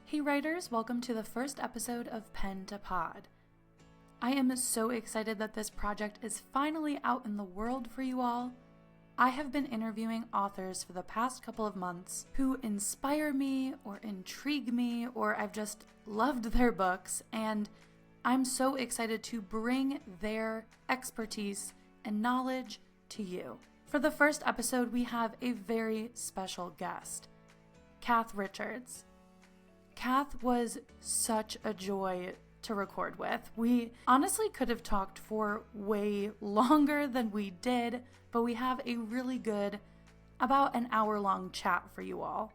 Hey writers, welcome to the first episode of Pen to Pod. I am so excited that this project is finally out in the world for you all. I have been interviewing authors for the past couple of months who inspire me or intrigue me, or I've just loved their books, and I'm so excited to bring their expertise and knowledge to you. For the first episode, we have a very special guest, Kath Richards. Kath was such a joy to record with. We honestly could have talked for way longer than we did, but we have a really good, about an hour-long chat for you all.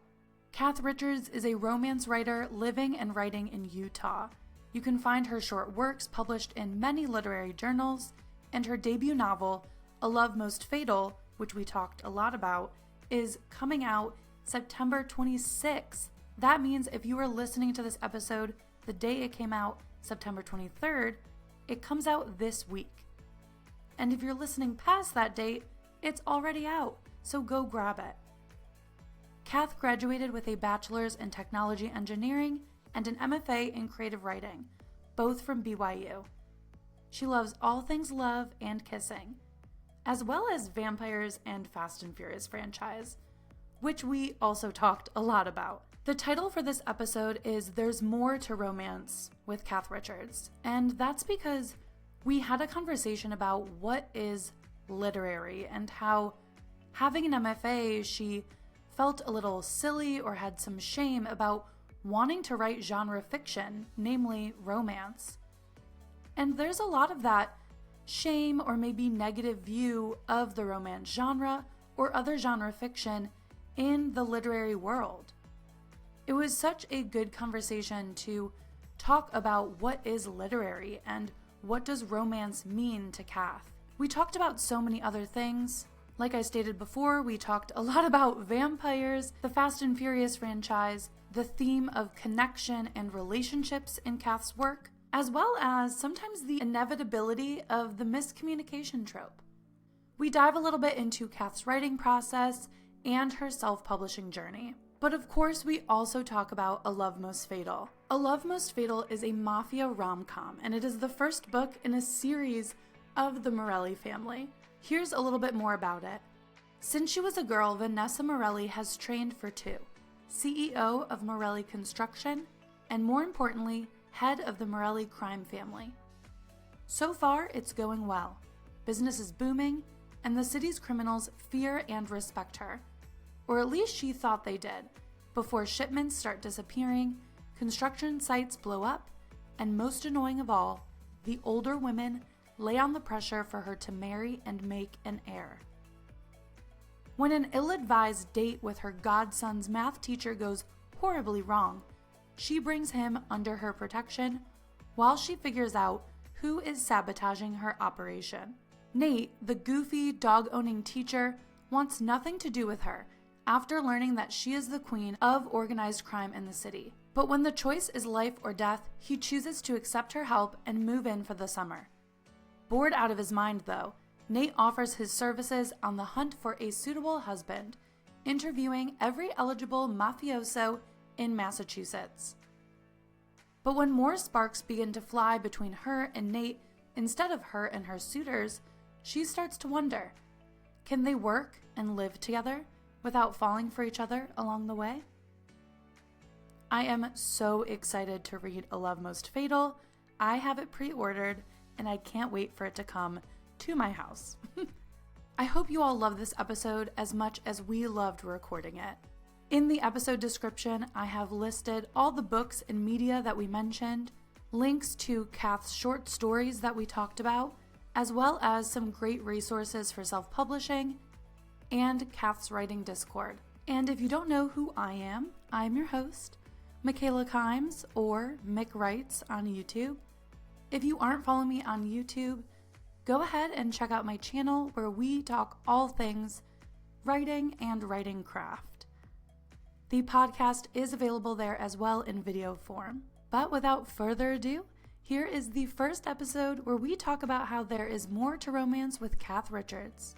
Kath Richards is a romance writer living and writing in Utah. You can find her short works published in many literary journals, and her debut novel, A Love Most Fatal, which we talked a lot about, is coming out September 26th. That means if you are listening to this episode the day it came out, September 23rd, it comes out this week. And if you're listening past that date, it's already out, so go grab it. Kath graduated with a bachelor's in technology engineering and an MFA in creative writing, both from BYU. She loves all things love and kissing, as well as vampires and Fast and Furious franchise, which we also talked a lot about. The title for this episode is There's More to Romance with Kath Richards, and that's because we had a conversation about what is literary and how, having an MFA, she felt a little silly or had some shame about wanting to write genre fiction, namely romance. And there's a lot of that shame or maybe negative view of the romance genre or other genre fiction in the literary world. It was such a good conversation to talk about what is literary and what does romance mean to Kath. We talked about so many other things. Like I stated before, we talked a lot about vampires, the Fast and Furious franchise, the theme of connection and relationships in Kath's work, as well as sometimes the inevitability of the miscommunication trope. We dive a little bit into Kath's writing process and her self-publishing journey. But of course, we also talk about A Love Most Fatal. A Love Most Fatal is a mafia rom-com, and it is the first book in a series of the Morelli family. Here's a little bit more about it. Since she was a girl, Vanessa Morelli has trained for two: CEO of Morelli Construction, and more importantly, head of the Morelli crime family. So far, it's going well. Business is booming, and the city's criminals fear and respect her. Or at least she thought they did, before shipments start disappearing, construction sites blow up, and most annoying of all, the older women lay on the pressure for her to marry and make an heir. When an ill-advised date with her godson's math teacher goes horribly wrong, she brings him under her protection while she figures out who is sabotaging her operation. Nate, the goofy, dog-owning teacher, wants nothing to do with her after learning that she is the queen of organized crime in the city. But when the choice is life or death, he chooses to accept her help and move in for the summer. Bored out of his mind, though, Nate offers his services on the hunt for a suitable husband, interviewing every eligible mafioso in Massachusetts. But when more sparks begin to fly between her and Nate instead of her and her suitors, she starts to wonder, can they work and live together without falling for each other along the way? I am so excited to read A Love Most Fatal. I have it pre-ordered, and I can't wait for it to come to my house. I hope you all love this episode as much as we loved recording it. In the episode description, I have listed all the books and media that we mentioned, links to Kath's short stories that we talked about, as well as some great resources for self-publishing, and Kath's writing Discord. And if you don't know who I'm your host, Michaela Kimes, or Mik Writes on YouTube. If you aren't following me on YouTube, go ahead and check out my channel where we talk all things writing and writing craft. The podcast is available there as well in video form. But without further ado, here is the first episode where we talk about how there is more to romance with Kath Richards.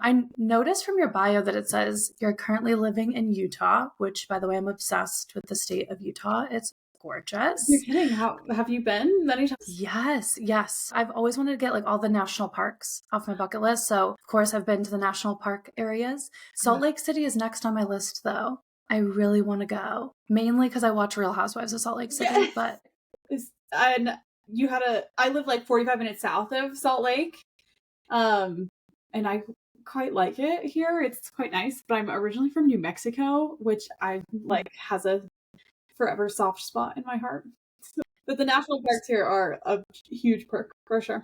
I noticed from your bio that it says you're currently living in Utah, which, by the way, I'm obsessed with the state of Utah. It's gorgeous. You're kidding. How have you been many times? Yes. I've always wanted to get like all the national parks off my bucket list. So, of course, I've been to the national park areas. Salt Lake City is next on my list, though. I really want to go, mainly because I watch Real Housewives of Salt Lake City. But and I live like 45 minutes south of Salt Lake, and I quite like it here. It's quite nice. But I'm originally from New Mexico, which I like has a forever soft spot in my heart. But the national parks here are a huge perk for sure.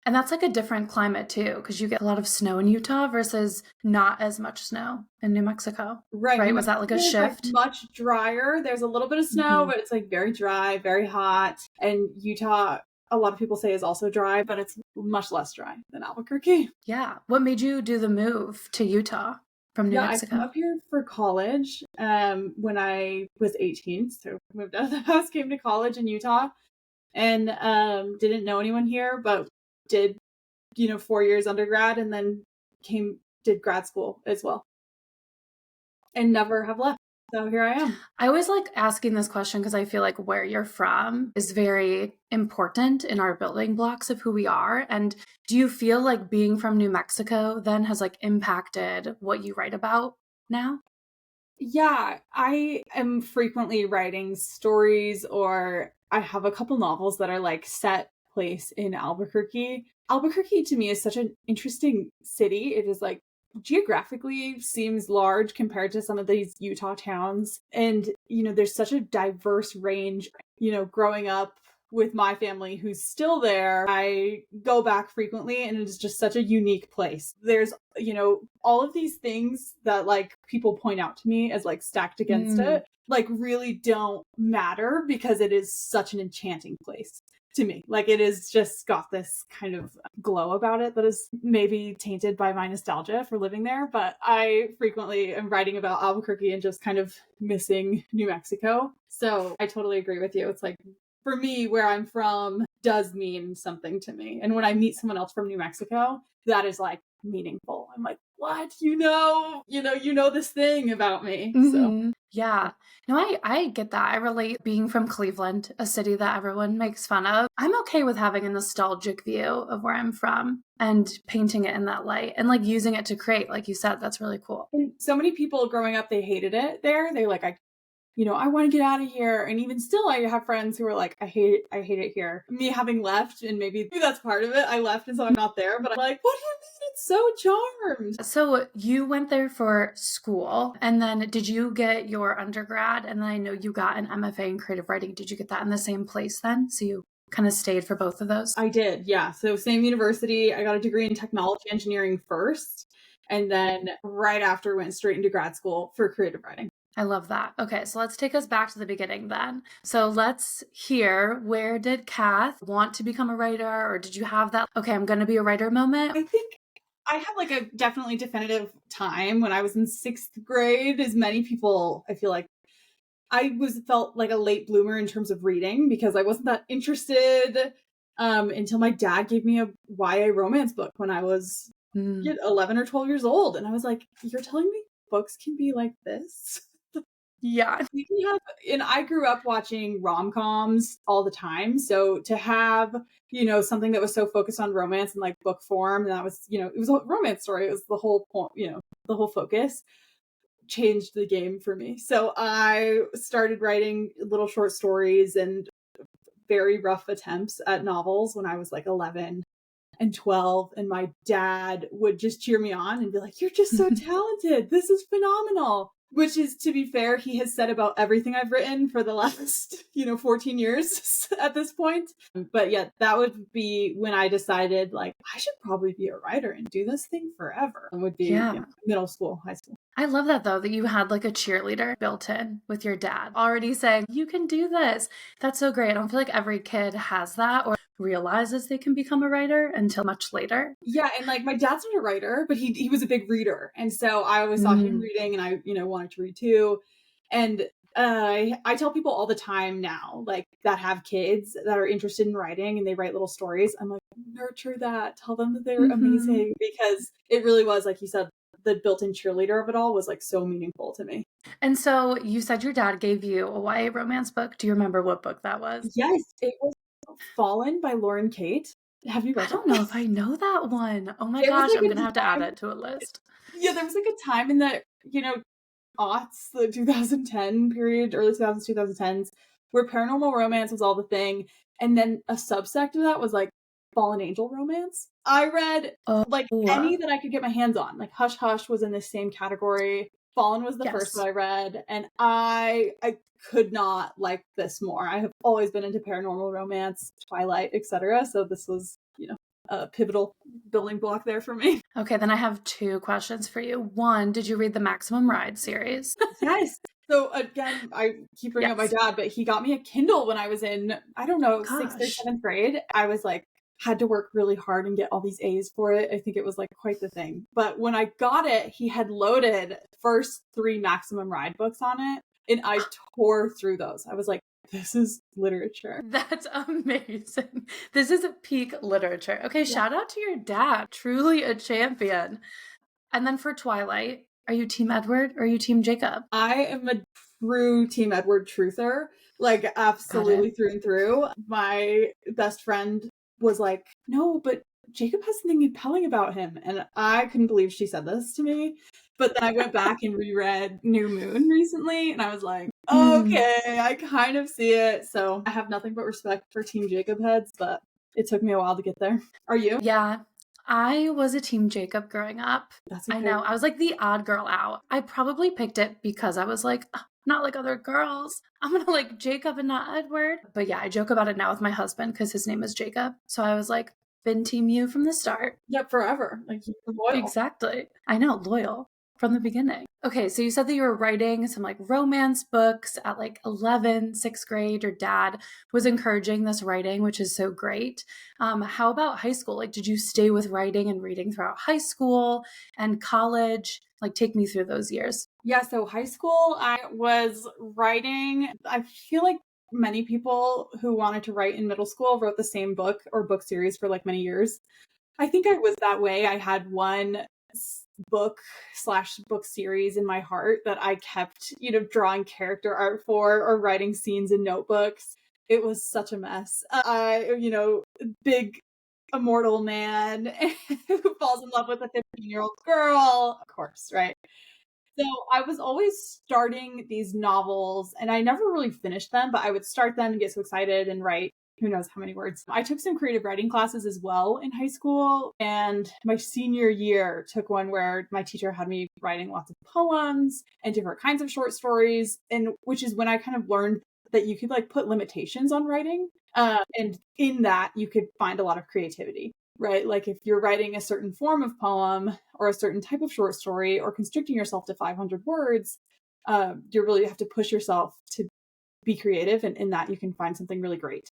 And that's like a different climate too, because you get a lot of snow in Utah versus not as much snow in New Mexico. Right. Was that like a shift? Like much drier. There's a little bit of snow, but it's like very dry, very hot. And Utah, a lot of people say, is also dry, but it's much less dry than Albuquerque. Yeah. What made you do the move to Utah from New Mexico? I came up here for college when I was 18. So I moved out of the house, came to college in Utah, and didn't know anyone here, but did 4 years undergrad, and then did grad school as well, and never have left. So here I am. I always like asking this question because I feel like where you're from is very important in our building blocks of who we are. And do you feel like being from New Mexico then has like impacted what you write about now? Yeah, I am frequently writing stories, or I have a couple novels that are like set place in Albuquerque. Albuquerque to me is such an interesting city. It is like geographically seems large compared to some of these Utah towns. And, there's such a diverse range. Growing up with my family who's still there, I go back frequently, and it is just such a unique place. There's, all of these things that like people point out to me as like stacked against it, like really don't matter because it is such an enchanting place to me. Like it is just got this kind of glow about it that is maybe tainted by my nostalgia for living there. But I frequently am writing about Albuquerque and just kind of missing New Mexico. So I totally agree with you. It's like, for me, where I'm from does mean something to me. And when I meet someone else from New Mexico, that is like meaningful. I'm like, what? You know this thing about me. So yeah. No, I get that. I relate being from Cleveland, a city that everyone makes fun of. I'm okay with having a nostalgic view of where I'm from and painting it in that light and like using it to create, like you said. That's really cool. And so many people growing up, they hated it there. They like, I want to get out of here. And even still, I have friends who are like, I hate it here. Me having left, and maybe that's part of it. I left and so I'm not there, but I'm like, what do you mean? It's so charmed. So you went there for school, and then did you get your undergrad? And then I know you got an MFA in creative writing. Did you get that in the same place then? So you kind of stayed for both of those? I did, yeah. So same university. I got a degree in technology engineering first, and then right after went straight into grad school for creative writing. I love that. Okay, so let's take us back to the beginning then. So let's hear, where did Kath want to become a writer, or did you have that, okay, I'm going to be a writer moment? I think I had like a definitely definitive time when I was in 6th grade, as many people, I feel like I felt like a late bloomer in terms of reading because I wasn't that interested until my dad gave me a YA romance book when I was 11 or 12 years old. And I was like, you're telling me books can be like this? Yeah. And I grew up watching rom-coms all the time. So to have, something that was so focused on romance and like book form, and that was, it was a romance story. It was the whole point, the whole focus changed the game for me. So I started writing little short stories and very rough attempts at novels when I was like 11 and 12. And my dad would just cheer me on and be like, you're just so talented. This is phenomenal. Which is, to be fair, he has said about everything I've written for the last, 14 years at this point. But yeah, that would be when I decided, like, I should probably be a writer and do this thing forever. It would be middle school, high school. I love that, though, that you had like a cheerleader built in with your dad already saying, you can do this. That's so great. I don't feel like every kid has that or realizes they can become a writer until much later. Yeah, and like my dad's not a writer, but he was a big reader. And so I always saw him reading, and I, wanted to read too. And I tell people all the time now, like that have kids that are interested in writing and they write little stories. I'm like, nurture that. Tell them that they're amazing, because it really was, like you said, the built-in cheerleader of it all was like so meaningful to me. And so you said your dad gave you a YA romance book. Do you remember what book that was? Yes, it was Fallen by Lauren Kate. Have you I read don't that? know if I know that one. Oh my There was gosh, like I'm a gonna have to add time, it to a list. yeah, there was like a time in the, aughts, the 2010 period, early 2000s, 2010s, where paranormal romance was all the thing. And then a subsect of that was like fallen angel romance. I read Oh, like any that I could get my hands on. Like Hush Hush was in the same category. Fallen was the first that yes. I read, and I could not like this more. I have always been into paranormal romance, Twilight, etc. So this was, a pivotal building block there for me. Okay, then I have two questions for you. One, did you read the Maximum Ride series? Yes. So again, I keep bringing up my Yes. dad, but he got me a Kindle when I was in, I don't know, sixth or Gosh. seventh grade. I was like, had to work really hard and get all these A's for it. I think it was like quite the thing. But when I got it, he had loaded first 3 Maximum Ride books on it, and I tore through those. I was like, this is literature. That's amazing. This is peak literature. Okay, Yeah. shout out to your dad. Truly a champion. And then for Twilight, are you Team Edward or are you Team Jacob? I am a true Team Edward truther, like Got it. absolutely through and through. My best friend was like, no, but Jacob has something compelling about him. And I couldn't believe she said this to me. But then I went back and reread New Moon recently, and I was like, Mm. okay, I kind of see it. So I have nothing but respect for Team Jacob heads, but it took me a while to get there. Are you? Yeah, I was a Team Jacob growing up. That's I okay. know. I was like the odd girl out. I probably picked it because I was like, "Ugh, not like other girls. I'm gonna like Jacob and not Edward." But yeah, I joke about it now with my husband because his name is Jacob. So I was like, been Team you from the start. Yep, forever. Like, you're loyal. Exactly. I know, loyal from the beginning. Okay, so you said that you were writing some like romance books at like 11, sixth grade. Your dad was encouraging this writing, which is so great. How about high school? Like, did you stay with writing and reading throughout high school and college? Like, take me through those years. Yeah, so high school, I was writing. I feel like many people who wanted to write in middle school wrote the same book or book series for like many years. I think I was that way. I had one book slash book series in my heart that I kept, drawing character art for or writing scenes in notebooks. It was such a mess. Big immortal man who falls in love with a 15-year-old girl, of course, right? So I was always starting these novels, and I never really finished them, but I would start them and get so excited and write who knows how many words. I took some creative writing classes as well in high school, and my senior year took one where my teacher had me writing lots of poems and different kinds of short stories, and which is when I kind of learned that you could like put limitations on writing, and in that you could find a lot of creativity. Right? Like if you're writing a certain form of poem or a certain type of short story or constricting yourself to 500 words, you really have to push yourself to be creative. And in that, you can find something really great.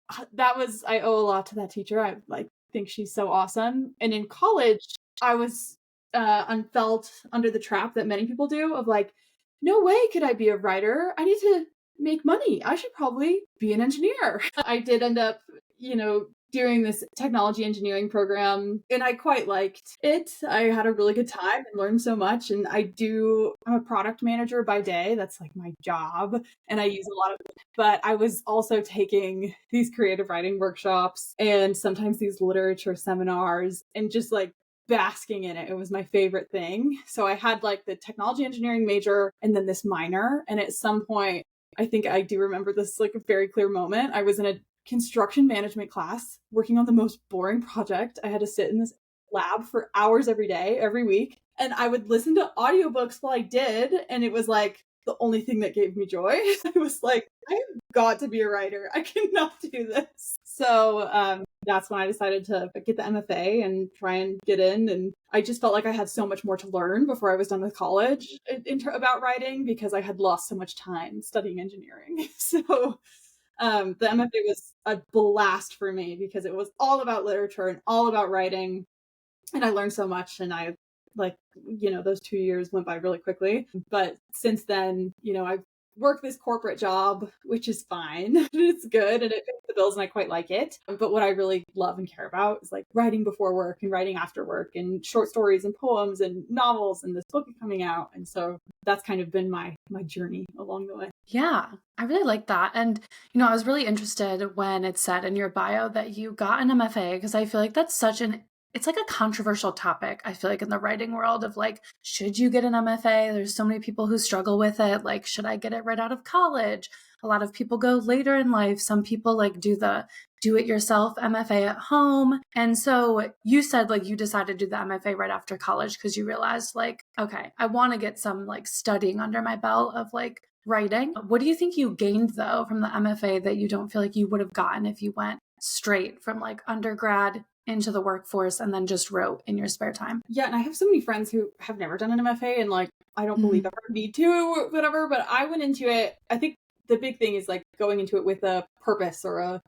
I owe a lot to that teacher. I like think she's so awesome. And in college, I was felt under the trap that many people do of like, no way could I be a writer. I need to make money. I should probably be an engineer. I did end up, doing this technology engineering program, and I quite liked it. I had a really good time and learned so much. And I'm a product manager by day. That's like my job. And I use a lot of it. But I was also taking these creative writing workshops and sometimes these literature seminars and just like basking in it. It was my favorite thing. So I had like the technology engineering major and then this minor. And at some point, I think I do remember this like a very clear moment. I was in a construction management class working on the most boring project. I had to sit in this lab for hours every day, every week. And I would listen to audiobooks while I did. And it was like the only thing that gave me joy. I was like, I have got to be a writer. I cannot do this. So that's when I decided to get the MFA and try and get in. And I just felt like I had so much more to learn before I was done with college about writing because I had lost so much time studying engineering. So the MFA was a blast for me because it was all about literature and all about writing. And I learned so much, and those 2 years went by really quickly. But since then, I've work this corporate job, which is fine. It's good and it pays the bills and I quite like it. But what I really love and care about is like writing before work and writing after work and short stories and poems and novels and this book coming out. And so that's kind of been my journey along the way. Yeah, I really like that. And, I was really interested when it said in your bio that you got an MFA because I feel like that's it's like a controversial topic. I feel like in the writing world of like, should you get an MFA? There's so many people who struggle with it. Like, should I get it right out of college? A lot of people go later in life. Some people like do the do it yourself MFA at home. And so you said like you decided to do the MFA right after college because you realized like, okay, I want to get some like studying under my belt of like writing. What do you think you gained though from the MFA that you don't feel like you would have gotten if you went straight from like undergrad into the workforce and then just wrote in your spare time? Yeah, and I have so many friends who have never done an MFA and like I don't believe ever need to, whatever, but I went into it. I think the big thing is like going into it with a purpose or a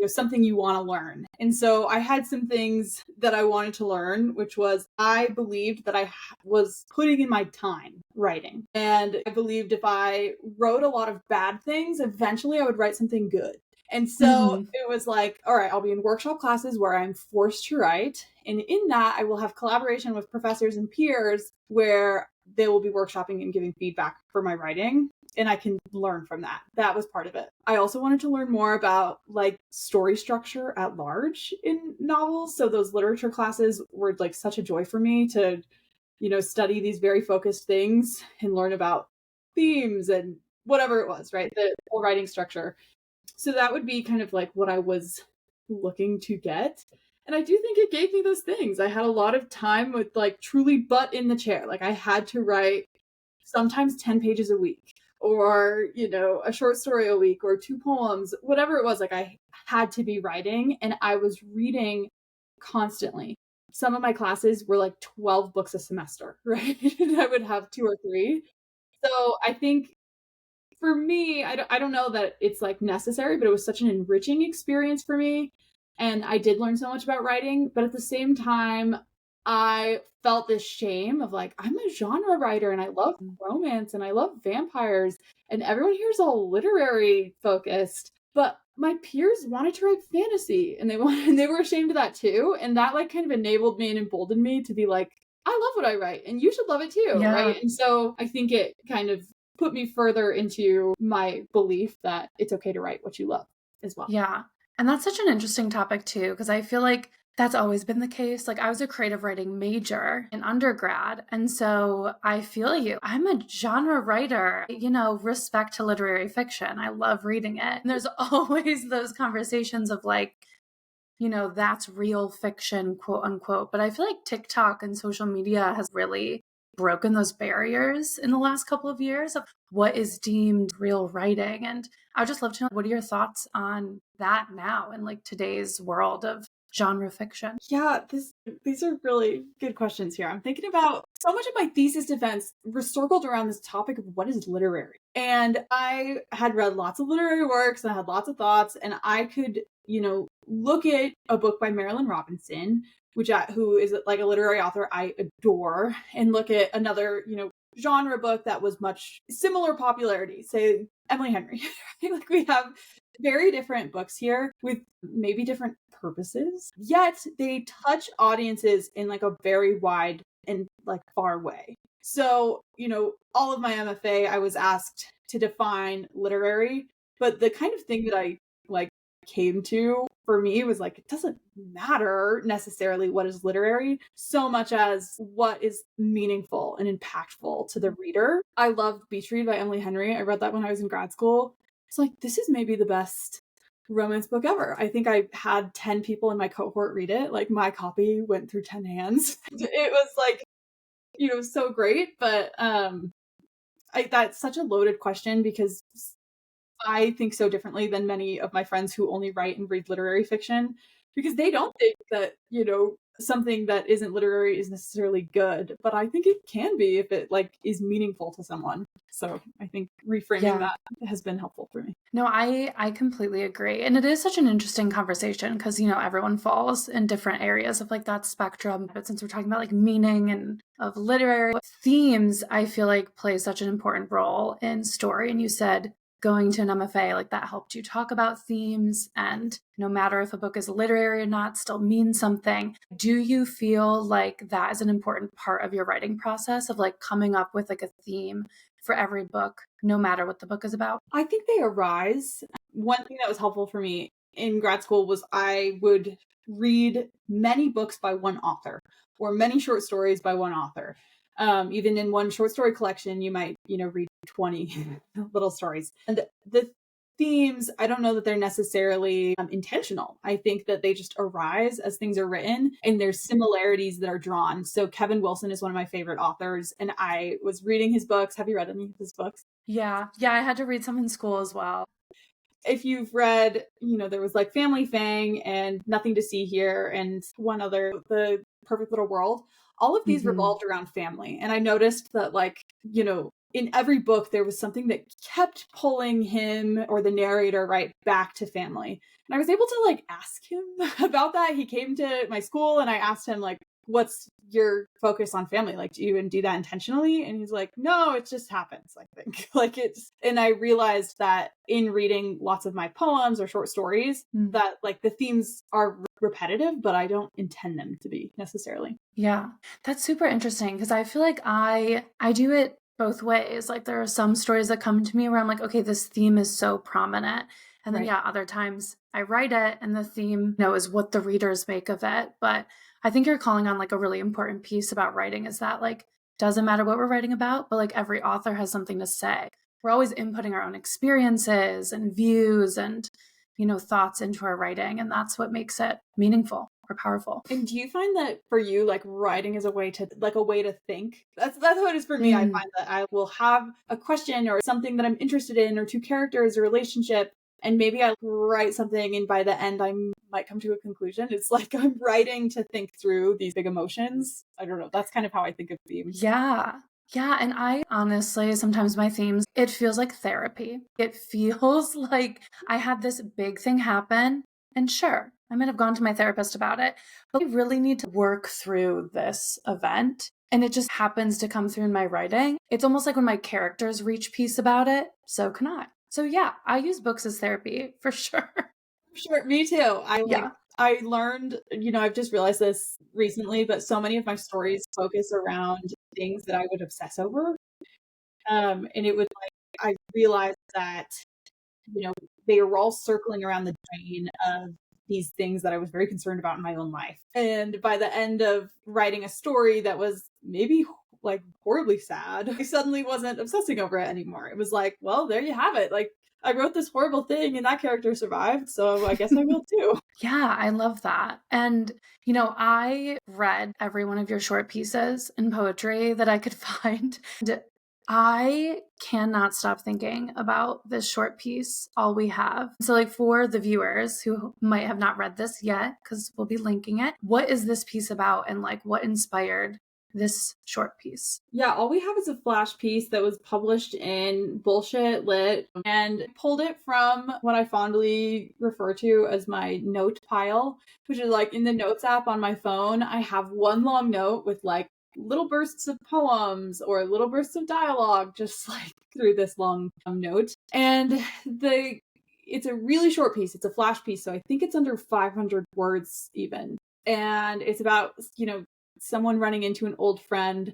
something you want to learn. And so I had some things that I wanted to learn, which was I believed that I was putting in my time writing. And I believed if I wrote a lot of bad things, eventually I would write something good. And so it was like, all right, I'll be in workshop classes where I'm forced to write. And in that, I will have collaboration with professors and peers where they will be workshopping and giving feedback for my writing. And I can learn from that. That was part of it. I also wanted to learn more about like story structure at large in novels. So those literature classes were like such a joy for me to, study these very focused things and learn about themes and whatever it was, right? The whole writing structure. So that would be kind of like what I was looking to get. And I do think it gave me those things. I had a lot of time with like truly butt in the chair. Like I had to write sometimes 10 pages a week or, a short story a week or 2 poems, whatever it was. Like I had to be writing and I was reading constantly. Some of my classes were like 12 books a semester, right? And I would have 2 or 3. So I think for me, I don't know that it's like necessary, but it was such an enriching experience for me. And I did learn so much about writing, but at the same time, I felt this shame of like, I'm a genre writer and I love romance and I love vampires and everyone here is all literary focused, but my peers wanted to write fantasy and they were ashamed of that too. And that like kind of enabled me and emboldened me to be like, I love what I write and you should love it too. Yeah. Right. And so I think it kind of put me further into my belief that it's okay to write what you love as well. Yeah. And that's such an interesting topic too, because I feel like that's always been the case. Like I was a creative writing major in undergrad. And so I feel you. I'm a genre writer, respect to literary fiction. I love reading it. And there's always those conversations of like, that's real fiction, quote unquote. But I feel like TikTok and social media has really broken those barriers in the last couple of years of what is deemed real writing. And I would just love to know, what are your thoughts on that now in like today's world of genre fiction? Yeah, these are really good questions here. I'm thinking about so much of my thesis defense circled around this topic of what is literary. And I had read lots of literary works and I had lots of thoughts and I could, look at a book by Marilyn Robinson, who is like a literary author I adore, and look at another, genre book that was much similar popularity, say Emily Henry. Like we have very different books here with maybe different purposes, yet they touch audiences in like a very wide and like far way. So, all of my MFA, I was asked to define literary, but the kind of thing that I like came to for me was like, it doesn't matter necessarily what is literary so much as what is meaningful and impactful to the reader. I loved Beach Read by Emily Henry. I read that when I was in grad school. It's like, this is maybe the best romance book ever. I think I had 10 people in my cohort read it. Like my copy went through 10 hands. It was like, so great. But that's such a loaded question because I think so differently than many of my friends who only write and read literary fiction, because they don't think that, something that isn't literary is necessarily good, but I think it can be if it like is meaningful to someone. So I think reframing that has been helpful for me. No, I completely agree. And it is such an interesting conversation because, everyone falls in different areas of like that spectrum. But since we're talking about like meaning and of literary themes, I feel like play such an important role in story. And you said going to an MFA, like that helped you talk about themes, and no matter if a book is literary or not, still means something. Do you feel like that is an important part of your writing process of like coming up with like a theme for every book, no matter what the book is about? I think they arise. One thing that was helpful for me in grad school was I would read many books by one author or many short stories by one author. Even in one short story collection, you might, read 20 little stories. And the themes, I don't know that they're necessarily intentional. I think that they just arise as things are written, and there's similarities that are drawn. So Kevin Wilson is one of my favorite authors, and I was reading his books. Have you read any of his books? Yeah. I had to read some in school as well. If you've read, there was like Family Fang and Nothing to See Here and one other, The Perfect Little World, all of these revolved around family. And I noticed that in every book, there was something that kept pulling him or the narrator right back to family. And I was able to ask him about that. He came to my school and I asked him what's your focus on family? Do you even do that intentionally? And he's like, no, it just happens, I think. And I realized that in reading lots of my poems or short stories, that the themes are repetitive, but I don't intend them to be necessarily. Yeah, that's super interesting because I feel like I do it both ways. Like there are some stories that come to me where I'm like, okay, this theme is so prominent. And then, other times I write it and the theme, is what the readers make of it. But I think you're calling on a really important piece about writing is that doesn't matter what we're writing about, but every author has something to say. We're always inputting our own experiences and views and, thoughts into our writing. And that's what makes it meaningful or powerful. And do you find that for you, writing is a way to think? That's how it is for me. I find that I will have a question or something that I'm interested in, or two characters, a relationship, and maybe I write something and by the end I might come to a conclusion. It's I'm writing to think through these big emotions. I don't know. That's kind of how I think of themes. Yeah. And I honestly, sometimes my themes, it feels like therapy. It feels like I had this big thing happen, and sure, I might have gone to my therapist about it, but I really need to work through this event. And it just happens to come through in my writing. It's almost like when my characters reach peace about it, so can I. So yeah, I use books as therapy for sure. Sure, me too. I learned, I've just realized this recently, but so many of my stories focus around things that I would obsess over. And it was I realized that, they were all circling around the drain of these things that I was very concerned about in my own life. And by the end of writing a story that was maybe horribly sad, I suddenly wasn't obsessing over it anymore. It was well, there you have it. I wrote this horrible thing and that character survived, so I guess I will too. Yeah, I love that. And, I read every one of your short pieces in poetry that I could find. And I cannot stop thinking about this short piece, All We Have. So, for the viewers who might have not read this yet, because we'll be linking it, what is this piece about and what inspired this short piece? Yeah, All We Have is a flash piece that was published in Bullshit Lit, and pulled it from what I fondly refer to as my note pile, which is in the notes app on my phone. I have one long note with little bursts of poems or little bursts of dialogue, just through this long note. And it's a really short piece. It's a flash piece, so I think it's under 500 words even. And it's about, someone running into an old friend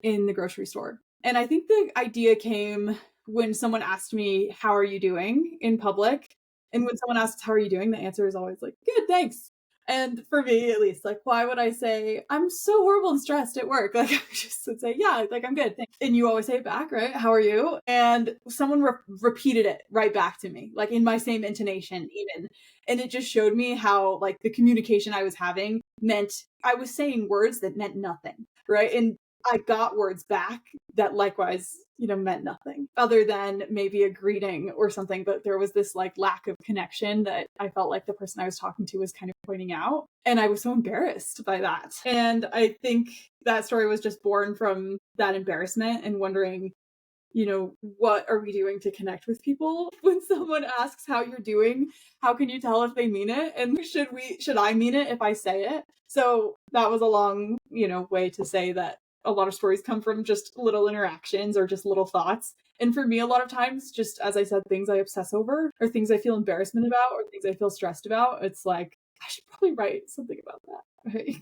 in the grocery store. And I think the idea came when someone asked me, how are you doing in public? And when someone asks, how are you doing? The answer is always good, thanks. And for me, at least, why would I say, I'm so horrible and stressed at work? I just would say, yeah, I'm good. Thanks. And you always say it back, right? How are you? And someone repeated it right back to me, in my same intonation even. And it just showed me how, the communication I was having meant I was saying words that meant nothing, right? And I got words back that likewise, meant nothing other than maybe a greeting or something. But there was this like lack of connection that I felt like the person I was talking to was kind of pointing out. And I was so embarrassed by that. And I think that story was just born from that embarrassment and wondering, what are we doing to connect with people? When someone asks how you're doing, how can you tell if they mean it? And should I mean it if I say it? So that was a long, way to say that a lot of stories come from just little interactions or just little thoughts. And for me, a lot of times, just as I said, things I obsess over or things I feel embarrassment about or things I feel stressed about, it's like, I should probably write something about that. Right?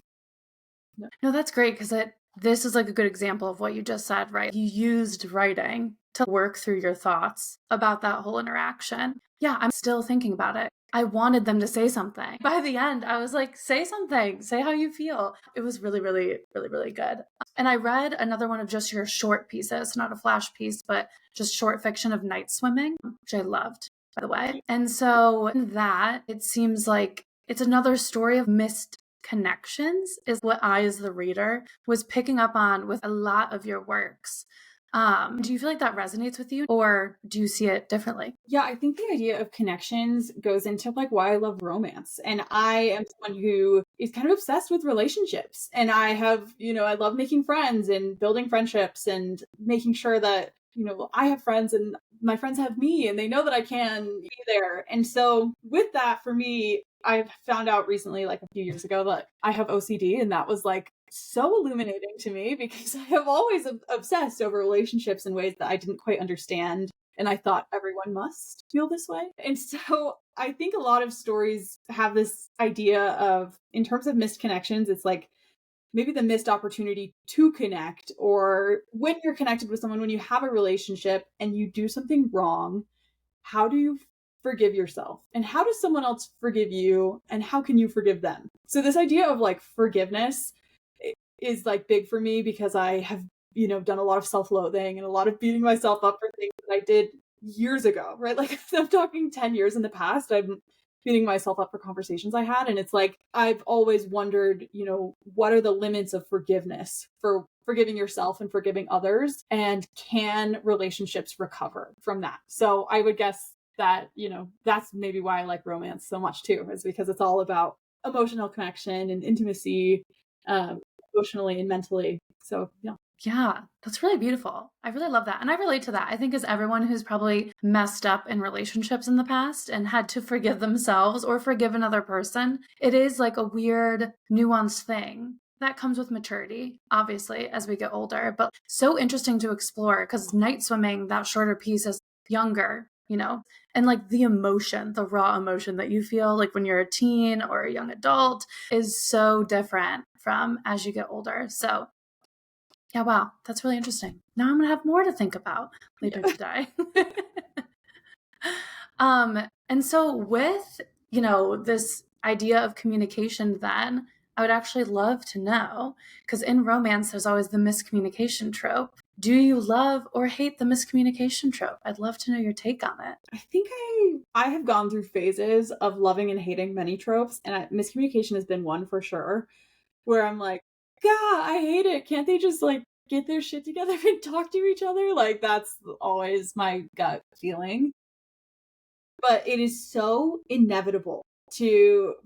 No, that's great because this is like a good example of what you just said, right? You used writing to work through your thoughts about that whole interaction. Yeah, I'm still thinking about it. I wanted them to say something. By the end, I was like, say something, say how you feel. It was really, really, really, really good. And I read another one of just your short pieces, not a flash piece, but just short fiction of night swimming, which I loved, by the way. And so in that, it seems like it's another story of missed connections is what I, as the reader, was picking up on with a lot of your works. Do you feel like that resonates with you or do you see it differently? Yeah, I think the idea of connections goes into like why I love romance. And I am someone who is kind of obsessed with relationships. And I have, I love making friends and building friendships and making sure that, I have friends and my friends have me and they know that I can be there. And so with that, for me, I've found out recently, like a few years ago, that I have OCD. And that was like so illuminating to me because I have always obsessed over relationships in ways that I didn't quite understand. And I thought everyone must feel this way. And so I think a lot of stories have this idea of, in terms of missed connections, it's like maybe the missed opportunity to connect, or when you're connected with someone, when you have a relationship and you do something wrong, how do you forgive yourself? And how does someone else forgive you? And how can you forgive them? So this idea of like forgiveness is like big for me because I have, done a lot of self-loathing and a lot of beating myself up for things that I did years ago, right? Like I'm talking 10 years in the past. I'm beating myself up for conversations I had. And it's like, I've always wondered, what are the limits of forgiveness for forgiving yourself and forgiving others? And can relationships recover from that? So I would guess that, that's maybe why I like romance so much too, is because it's all about emotional connection and intimacy, emotionally and mentally. So yeah. Yeah, that's really beautiful. I really love that. And I relate to that. I think as everyone who's probably messed up in relationships in the past and had to forgive themselves or forgive another person, it is like a weird, nuanced thing that comes with maturity, obviously, as we get older. But so interesting to explore because night swimming, that shorter piece, is younger, and like the emotion, the raw emotion that you feel like when you're a teen or a young adult is so different from as you get older. So yeah, wow, that's really interesting. Now I'm gonna have more to think about later today. And so with, this idea of communication then, I would actually love to know, because in romance there's always the miscommunication trope. Do you love or hate the miscommunication trope? I'd love to know your take on it. I think I have gone through phases of loving and hating many tropes, and miscommunication has been one for sure, where I'm like, God, I hate it. Can't they just like get their shit together and talk to each other? Like that's always my gut feeling. But it is so inevitable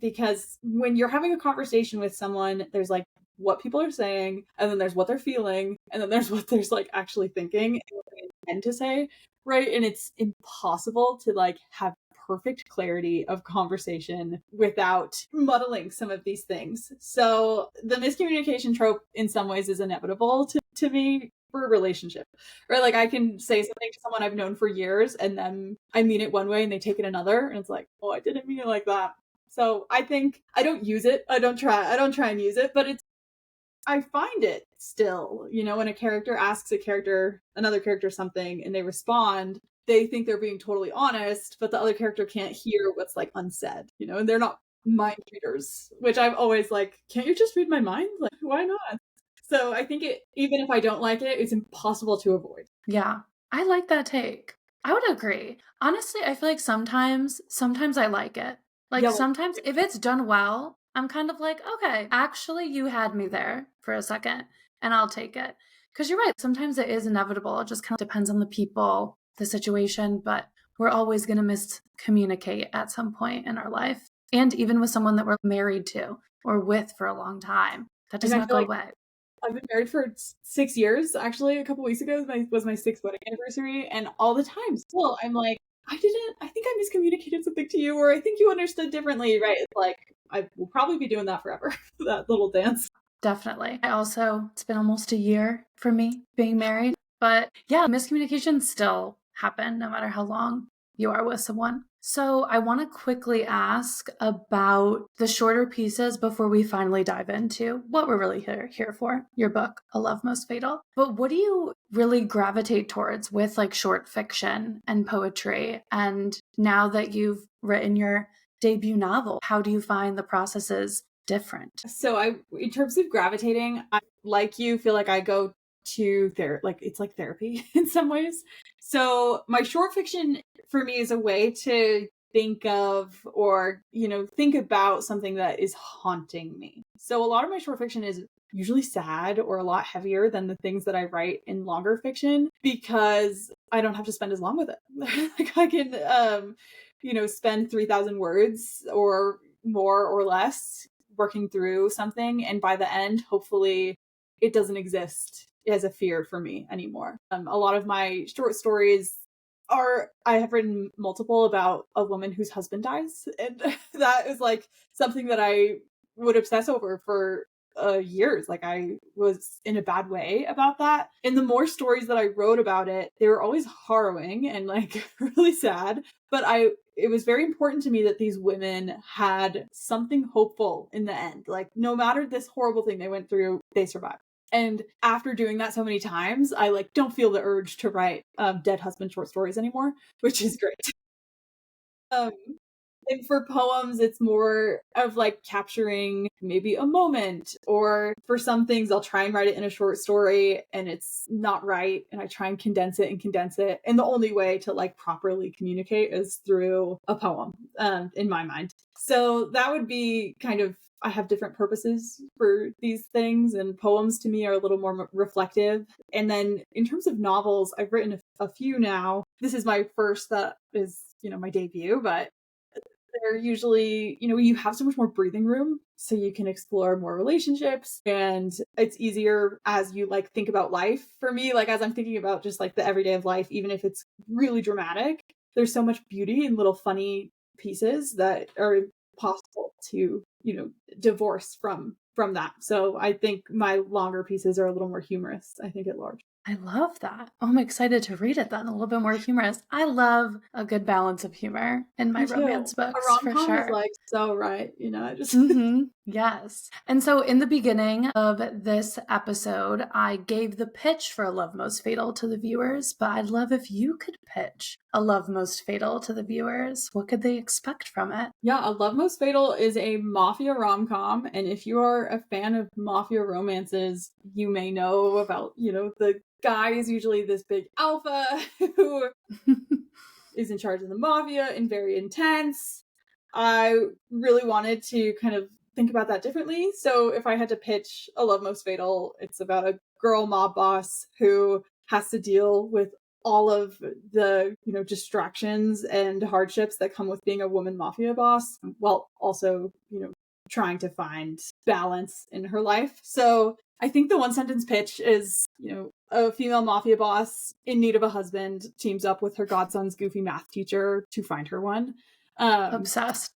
because when you're having a conversation with someone, there's like what people are saying, and then there's what they're feeling, and then there's what there's like actually thinking and what they intend to say, right? And it's impossible to like have perfect clarity of conversation without muddling some of these things. So the miscommunication trope in some ways is inevitable to me for a relationship, right? Like I can say something to someone I've known for years and then I mean it one way and they take it another, and it's like, oh, I didn't mean it like that. So I think I don't use it. I don't try and use it, but I find it still, when a character asks another character something and they respond, they think they're being totally honest, but the other character can't hear what's like unsaid, and they're not mind readers, which I'm always like, can't you just read my mind? Like, why not? So I think even if I don't like it, it's impossible to avoid. Yeah, I like that take. I would agree. Honestly, I feel like sometimes I like it. Like sometimes if it's done well, I'm kind of like, okay, actually you had me there for a second. and I'll take it. Because you're right, sometimes it is inevitable. It just kind of depends on the people, the situation, but we're always going to miscommunicate at some point in our life. And even with someone that we're married to or with for a long time, that does not go away. I've been married for 6 years. Actually, a couple weeks ago was my 6th wedding anniversary, and all the time still I'm like, I think I miscommunicated something to you, or I think you understood differently, right? It's like, I will probably be doing that forever, that little dance. Definitely. It's been almost a year for me being married, but yeah, miscommunications still happen no matter how long you are with someone. So I want to quickly ask about the shorter pieces before we finally dive into what we're really here for, your book, A Love Most Fatal. But what do you really gravitate towards with like short fiction and poetry? And now that you've written your debut novel, how do you find the processes different? So in terms of gravitating, I, like you, feel like I go to it's like therapy in some ways. So my short fiction for me is a way to think of, or, think about something that is haunting me. So a lot of my short fiction is usually sad or a lot heavier than the things that I write in longer fiction, because I don't have to spend as long with it. Like I can, spend 3,000 words or more or less working through something, and by the end, hopefully it doesn't exist as a fear for me anymore. A lot of my short stories I have written multiple about a woman whose husband dies, and that is like something that I would obsess over for years. Like I was in a bad way about that, and the more stories that I wrote about it, they were always harrowing and like really sad, but it was very important to me that these women had something hopeful in the end. Like no matter this horrible thing they went through, they survived. And after doing that so many times, I like don't feel the urge to write dead husband short stories anymore, which is great. Um, and for poems, it's more of like capturing maybe a moment, or for some things, I'll try and write it in a short story and it's not right. And I try and condense it and condense it. And the only way to like properly communicate is through a poem, in my mind. So that would be kind of, I have different purposes for these things, and poems to me are a little more reflective. And then in terms of novels, I've written a few now. This is my first that is, my debut, but they're usually, you have so much more breathing room, so you can explore more relationships, and it's easier as you like think about life. For me, like as I'm thinking about just like the everyday of life, even if it's really dramatic, there's so much beauty in little funny pieces that are possible to, divorce from that. So I think my longer pieces are a little more humorous, I think, at large. I love that. Oh, I'm excited to read it then, a little bit more humorous. I love a good balance of humor in my romance books, a for rom-com sure. is like so right, I just Yes. And so in the beginning of this episode, I gave the pitch for A Love Most Fatal to the viewers, but I'd love if you could pitch A Love Most Fatal to the viewers. What could they expect from it? Yeah, A Love Most Fatal is a mafia rom-com, and if you are a fan of mafia romances, you may know about, the guy is usually this big alpha who is in charge of the mafia and very intense. I really wanted to kind of think about that differently. So if I had to pitch A Love Most Fatal, it's about a girl mob boss who has to deal with all of the, distractions and hardships that come with being a woman mafia boss, while also, trying to find balance in her life. So I think the one sentence pitch is, a female mafia boss in need of a husband teams up with her godson's goofy math teacher to find her one. Obsessed.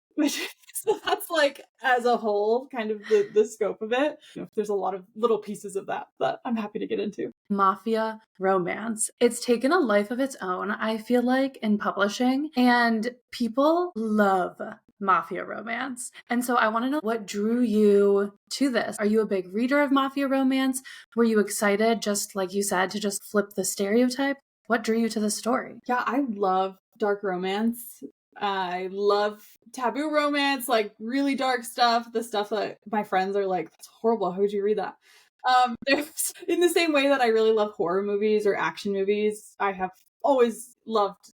So that's like, as a whole, kind of the scope of it. There's a lot of little pieces of that I'm happy to get into. Mafia romance. It's taken a life of its own, I feel like, in publishing, and people love mafia romance. And so I want to know what drew you to this. Are you a big reader of mafia romance? Were you excited, just like you said, to just flip the stereotype? What drew you to the story? Yeah, I love dark romance. I love taboo romance, like really dark stuff, the stuff that my friends are like, that's horrible, how would you read that? There's, in the same way that I really love horror movies or action movies, I have always loved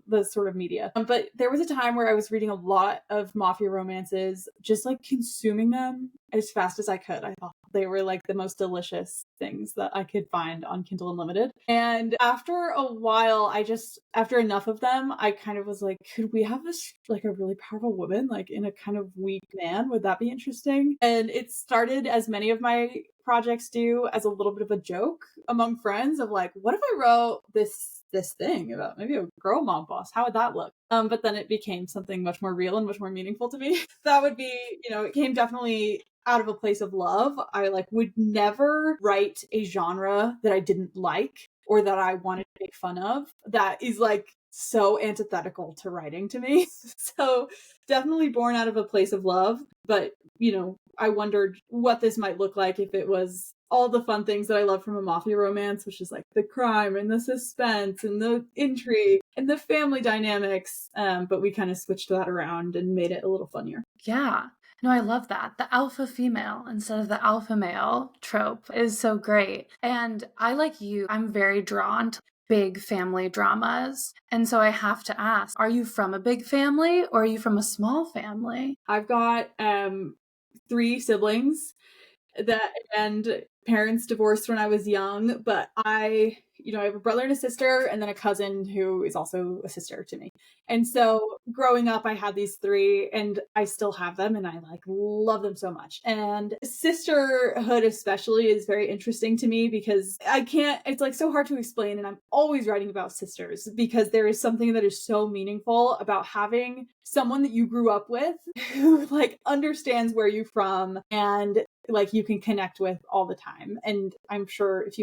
the sort of media. But there was a time where I was reading a lot of mafia romances, just like consuming them as fast as I could. I thought They were like the most delicious things that I could find on Kindle Unlimited. And after a while, after enough of them, I kind of was like, could we have this like a really powerful woman like in a kind of weak man? Would that be interesting? And it started, as many of my projects do, as a little bit of a joke among friends of like, what if I wrote this thing about maybe a girl mob boss? How would that look? But then it became something much more real and much more meaningful to me. That would be, it came definitely out of a place of love. I like would never write a genre that I didn't like or that I wanted to make fun of. That is like so antithetical to writing to me. So definitely born out of a place of love. But, I wondered what this might look like if it was all the fun things that I love from a mafia romance, which is like the crime and the suspense and the intrigue and the family dynamics. But we kind of switched that around and made it a little funnier. Yeah. No, I love that. The alpha female instead of the alpha male trope is so great. And I, like you, I'm very drawn to big family dramas. And so I have to ask, are you from a big family or are you from a small family? I've got 3 siblings and parents divorced when I was young, but I have a brother and a sister and then a cousin who is also a sister to me. And so growing up, I had these 3 and I still have them and I like love them so much. And sisterhood especially is very interesting to me because it's like so hard to explain. And I'm always writing about sisters because there is something that is so meaningful about having someone that you grew up with who like understands where you're from and like you can connect with all the time. And I'm sure if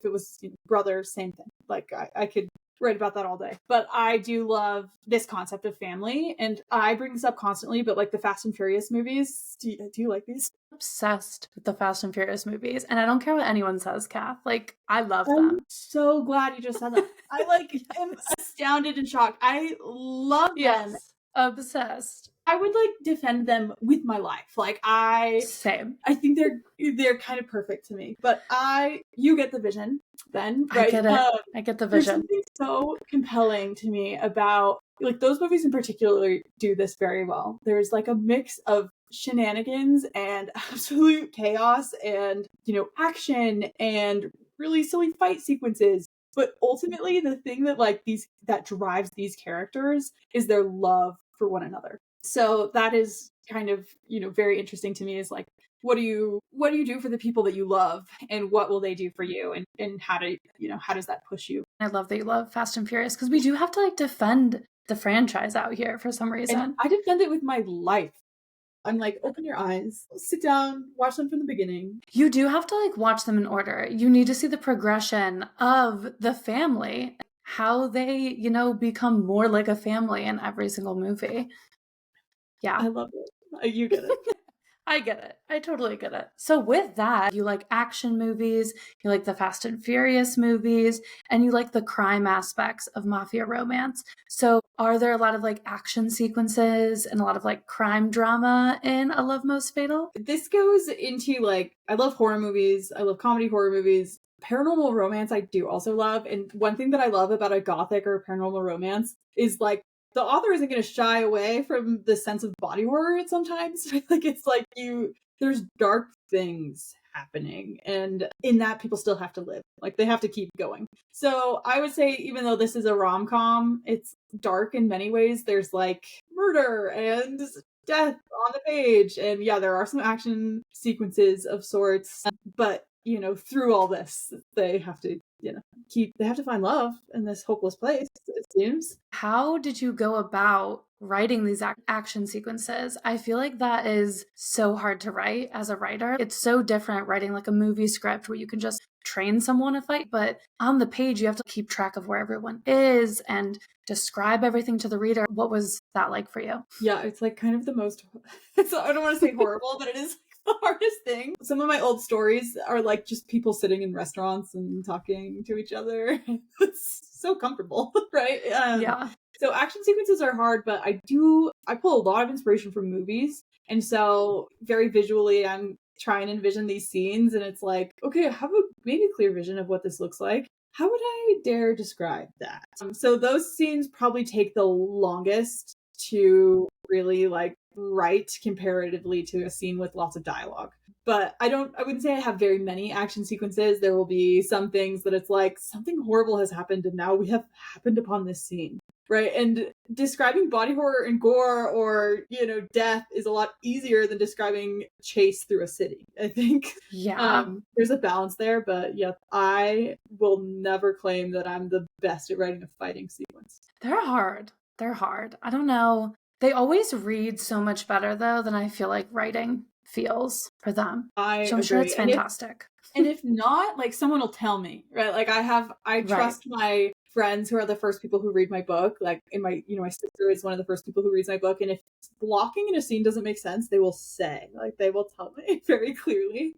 it was brothers, same thing. Like I could write about that all day. But I do love this concept of family, and I bring this up constantly, but like the Fast and Furious movies, do you like these? Obsessed with the Fast and Furious movies, and I don't care what anyone says, Kath. Like, I love I'm them. so glad you just said that. I am astounded and shocked. I love them. Obsessed. I would like defend them with my life. Like Same. I think they're kind of perfect to me. But you get the vision then, right? I get it. I get the There's vision. something so compelling to me about like those movies in particular do this very well. There's like a mix of shenanigans and absolute chaos and action and really silly fight sequences. But ultimately the thing that drives these characters is their love for one another. So that is kind of, very interesting to me is like, what do you do for the people that you love and what will they do for you? And how does that push you? I love that you love Fast and Furious because we do have to like defend the franchise out here for some reason. And I defend it with my life. I'm like, open your eyes, sit down, watch them from the beginning. You do have to like watch them in order. You need to see the progression of the family, how they, become more like a family in every single movie. Yeah. I love it. You get it. I get it. I totally get it. So with that, you like action movies, you like the Fast and Furious movies, and you like the crime aspects of mafia romance. So are there a lot of like action sequences and a lot of like crime drama in A Love Most Fatal? This goes into like, I love horror movies. I love comedy horror movies. Paranormal romance I do also love. And one thing that I love about a gothic or paranormal romance is like, the author isn't going to shy away from the sense of body horror sometimes. Like it's like there's dark things happening and in that people still have to live. Like they have to keep going. So I would say even though this is a rom-com, it's dark in many ways. There's like murder and death on the page. And yeah, there are some action sequences of sorts. But, through all this, they have to they have to find love in this hopeless place, it seems. How did you go about writing these action sequences? I feel like that is so hard to write as a writer. It's so different writing like a movie script where you can just train someone to fight, but on the page you have to keep track of where everyone is and describe everything to the reader. What was that like for you? Yeah, it's like kind of the most, I don't want to say horrible, but it is the hardest thing. Some of my old stories are like just people sitting in restaurants and talking to each other. It's so comfortable, right? Yeah. So action sequences are hard, but I pull a lot of inspiration from movies. And so very visually, I'm trying to envision these scenes and it's like, okay, I have maybe a clear vision of what this looks like. How would I dare describe that? So those scenes probably take the longest to really like write comparatively to a scene with lots of dialogue. But I wouldn't say I have very many action sequences. There will be some things that it's like something horrible has happened and now we have happened upon this scene. Right. And describing body horror and gore or, death is a lot easier than describing chase through a city, I think. Yeah. There's a balance there, but yeah, I will never claim that I'm the best at writing a fighting sequence. They're hard. They're hard. I don't know. They always read so much better, though, than I feel like writing feels for them. So I'm sure it's fantastic. And if not, like, someone will tell me, right? Like, I trust my friends who are the first people who read my book. Like, my sister is one of the first people who reads my book. And if blocking in a scene doesn't make sense, they will say, like, they will tell me very clearly.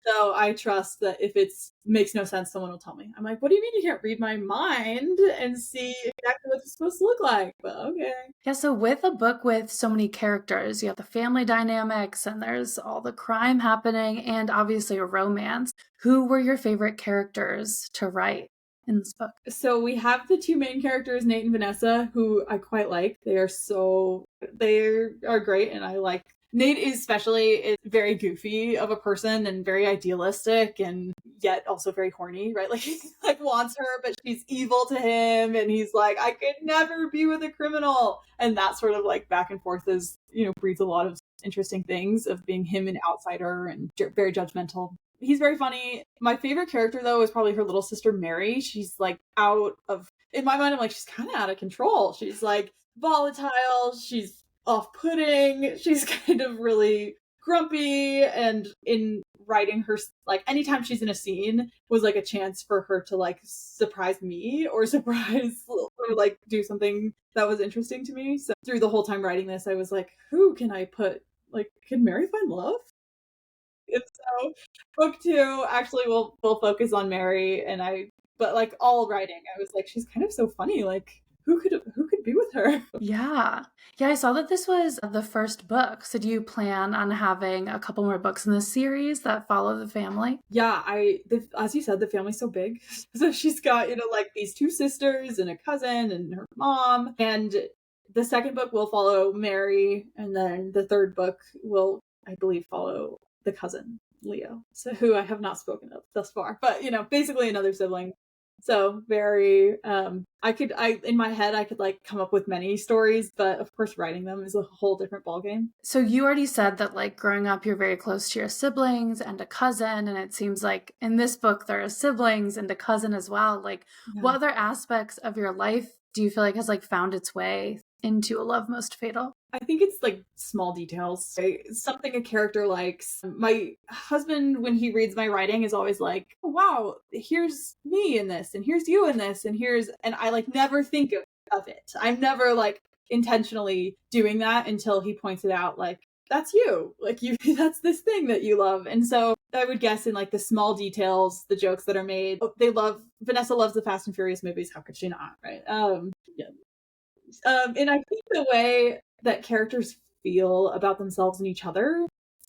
So I trust that if it makes no sense, someone will tell me. I'm like, what do you mean you can't read my mind and see exactly what it's supposed to look like? But okay. Yeah, so with a book with so many characters, you have the family dynamics and there's all the crime happening and obviously a romance. Who were your favorite characters to write in this book? So we have the two main characters, Nate and Vanessa, who I quite like. They are great, and I like Nate is very goofy of a person and very idealistic and yet also very horny, right? Like he like wants her, but she's evil to him, and he's like, I could never be with a criminal. And that sort of like back and forth is, breeds a lot of interesting things of being him an outsider and very judgmental. He's very funny. My favorite character, though, is probably her little sister, Mary. She's like in my mind, I'm like, she's kind of out of control. She's like volatile. She's off-putting. She's kind of really grumpy. And in writing her, like anytime she's in a scene was like a chance for her to like surprise me or like do something that was interesting to me. So through the whole time writing this, I was like, who can I put, like, can Mary find love? And so book 2 actually will focus on Mary, but like all writing, I was like, she's kind of so funny. Like who could be with her? Yeah. I saw that this was the first book. So do you plan on having a couple more books in the series that follow the family? Yeah, as you said, the family's so big. So she's got, like these 2 sisters and a cousin and her mom. And the second book will follow Mary, and then the third book will, I believe, follow the cousin, Leo, so who I have not spoken of thus far, but basically another sibling. So very in my head I could like come up with many stories, but of course writing them is a whole different ballgame. So you already said that like growing up you're very close to your siblings and a cousin, and it seems like in this book there are siblings and a cousin as well. Like what other aspects of your life do you feel like has like found its way into A Love Most Fatal? I think it's like small details. Right? Something a character likes. My husband, when he reads my writing, is always like, oh, wow, here's me in this, and here's you in this, and I like never think of it. I'm never like intentionally doing that until he points it out, like, that's you, like that's this thing that you love. And so I would guess in like the small details, the jokes that are made. Vanessa loves the Fast and Furious movies. How could she not, right? Yeah. And I think the way that characters feel about themselves and each other,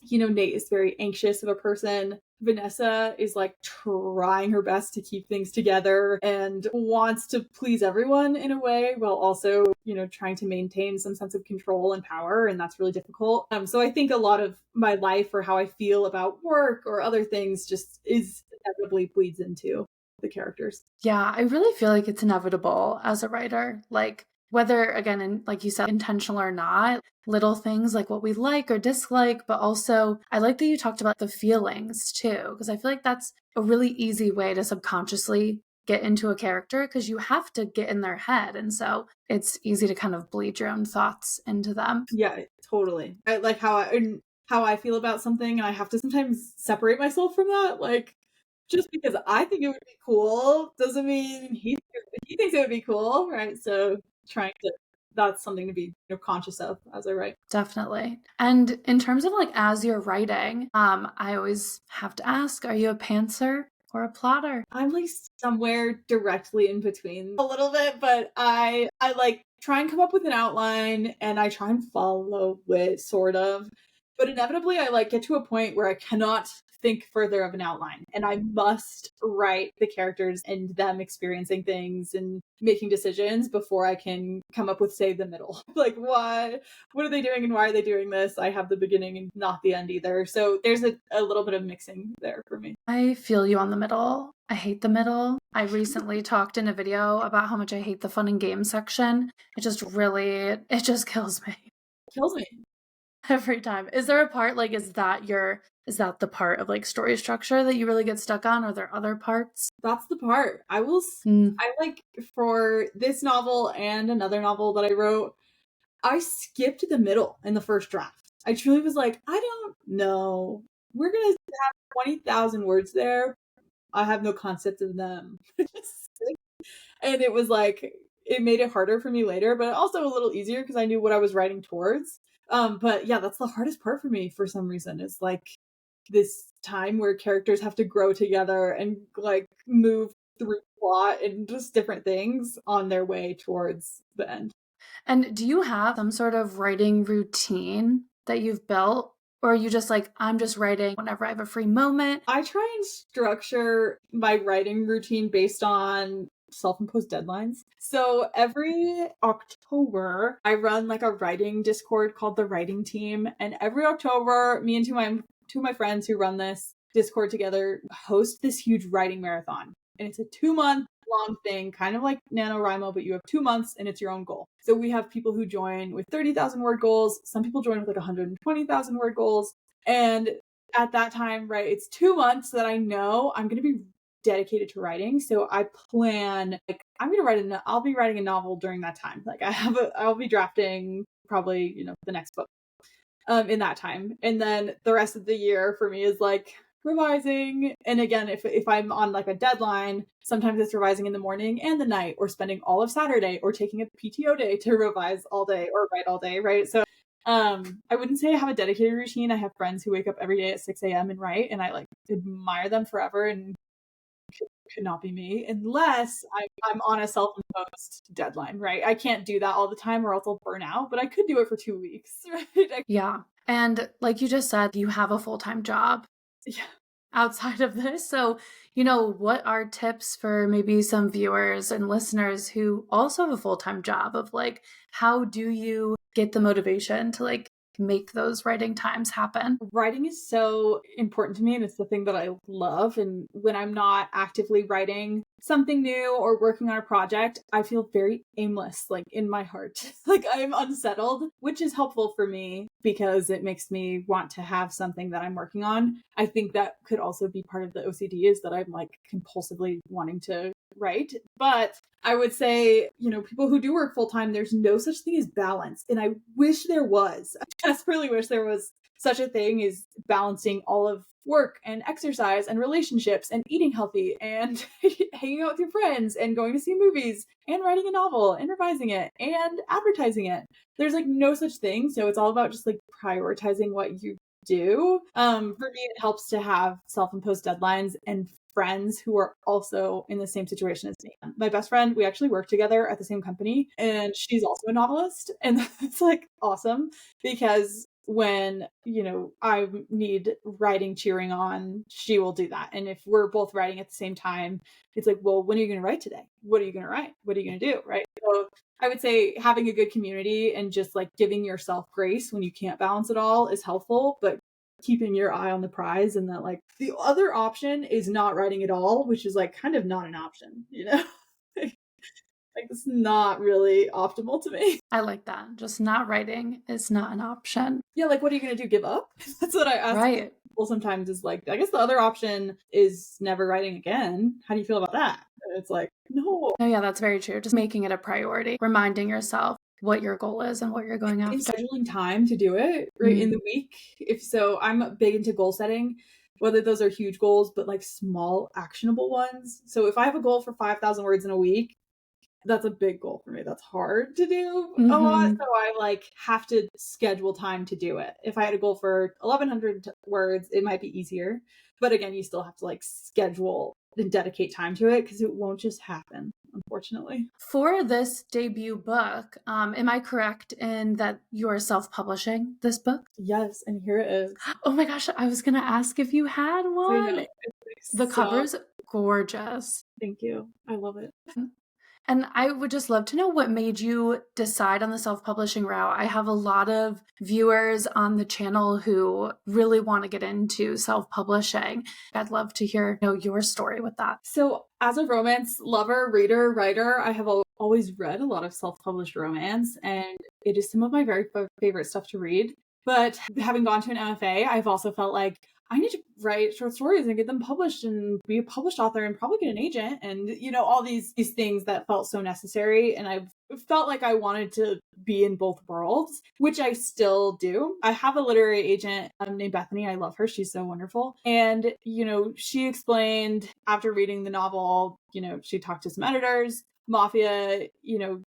Nate is very anxious of a person. Vanessa is like trying her best to keep things together and wants to please everyone in a way, while also, trying to maintain some sense of control and power. And that's really difficult. So I think a lot of my life or how I feel about work or other things just inevitably bleeds into the characters. Yeah, I really feel like it's inevitable as a writer. Like, whether, again, like you said, intentional or not, little things like what we like or dislike, but also I like that you talked about the feelings too, because I feel like that's a really easy way to subconsciously get into a character because you have to get in their head. And so it's easy to kind of bleed your own thoughts into them. Yeah, totally. I like how I feel about something, and I have to sometimes separate myself from that. Like, just because I think it would be cool doesn't mean he thinks it would be cool, right? So that's something to be conscious of as I write. Definitely. And in terms of like as you're writing, I always have to ask, are you a pantser or a plotter? I'm like somewhere directly in between a little bit, but I like try and come up with an outline and I try and follow it sort of. But inevitably I like get to a point where I cannot think further of an outline, and I must write the characters and them experiencing things and making decisions before I can come up with, say, the middle. Like, what are they doing and why are they doing this? I have the beginning and not the end either. So there's a little bit of mixing there for me. I feel you on the middle. I hate the middle. I recently talked in a video about how much I hate the fun and game section. It just kills me. Kills me. Every time. Is there a part, like, is that the part of, like, story structure that you really get stuck on? Or are there other parts? That's the part. I like, for this novel and another novel that I wrote, I skipped the middle in the first draft. I truly was like, I don't know. We're going to have 20,000 words there. I have no concept of them. And it was like, it made it harder for me later, but also a little easier because I knew what I was writing towards. But yeah, that's the hardest part for me for some reason, is like this time where characters have to grow together and like move through plot and just different things on their way towards the end. And do you have some sort of writing routine that you've built? Or are you just like, I'm just writing whenever I have a free moment? I try and structure my writing routine based on self-imposed deadlines. So every October, I run like a writing Discord called the Writing Team. And every October, me and two of my friends who run this Discord together host this huge writing marathon. And it's a 2-month long thing, kind of like NaNoWriMo, but you have 2 months and it's your own goal. So we have people who join with 30,000 word goals. Some people join with like 120,000 word goals. And at that time, right, it's 2 months that I know I'm going to be dedicated to writing. So I plan, like, I'll be writing a novel during that time. Like I'll be drafting probably, the next book in that time. And then the rest of the year for me is like revising. And again, if I'm on like a deadline, sometimes it's revising in the morning and the night, or spending all of Saturday, or taking a PTO day to revise all day or write all day, right? So I wouldn't say I have a dedicated routine. I have friends who wake up every day at 6 a.m. and write, and I like admire them forever, and could not be me unless I'm on a self-imposed deadline, right? I can't do that all the time or else I'll burn out, but I could do it for 2 weeks, right? Yeah. And like you just said, you have a full-time job. Yeah. Outside of this. So, what are tips for maybe some viewers and listeners who also have a full-time job, of like, how do you get the motivation to like make those writing times happen? Writing is so important to me, and it's the thing that I love. And when I'm not actively writing something new or working on a project, I feel very aimless, like in my heart. Like I'm unsettled, which is helpful for me because it makes me want to have something that I'm working on. I think that could also be part of the OCD, is that I'm like compulsively wanting to write. But I would say, people who do work full time, there's no such thing as balance. And I wish there was. I desperately wish there was such a thing as balancing all of work and exercise and relationships and eating healthy and hanging out with your friends and going to see movies and writing a novel and revising it and advertising it. There's like no such thing. So it's all about just like prioritizing what you do. For me, it helps to have self-imposed deadlines and friends who are also in the same situation as me. My best friend, we actually work together at the same company, and she's also a novelist. And it's like awesome because when, I need writing cheering on, she will do that. And if we're both writing at the same time, it's like, well, when are you going to write today? What are you going to write? What are you going to do? Right. So I would say having a good community and just like giving yourself grace when you can't balance it all is helpful, but keeping your eye on the prize, and that like the other option is not writing at all, which is like kind of not an option, like it's not really optimal to me. I like that. Just not writing is not an option. Yeah, like what are you going to do? Give up? That's what I ask people sometimes, is like, I guess the other option is never writing again. How do you feel about that? And it's like, no. No, yeah, that's very true. Just making it a priority, reminding yourself what your goal is and what you're going after. And scheduling time to do it in the week. If so, I'm big into goal setting, whether those are huge goals, but like small actionable ones. So if I have a goal for 5,000 words in a week, that's a big goal for me. That's hard to do a lot. So I like have to schedule time to do it. If I had a goal for 1,100 words, it might be easier. But again, you still have to like schedule and dedicate time to it because it won't just happen. unfortunately. For this debut book, am I correct in that you're self-publishing this book? Yes, and here it is. Oh my gosh, I was gonna ask if you had I one. know. The So, cover's gorgeous. thank you. I love it. And I would just love to know what made you decide on the self-publishing route. I have a lot of viewers on the channel who really want to get into self-publishing. I'd love to know your story with that. So, as a romance lover, reader, writer, I have always read a lot of self-published romance, and it is some of my very favorite stuff to read. But having gone to an MFA, I've also felt like I need to write short stories and get them published and be a published author and probably get an agent and, all these things that felt so necessary. And I felt like I wanted to be in both worlds, which I still do. I have a literary agent named Bethany. I love her. She's so wonderful. And, she explained after reading the novel, she talked to some editors. Mafia,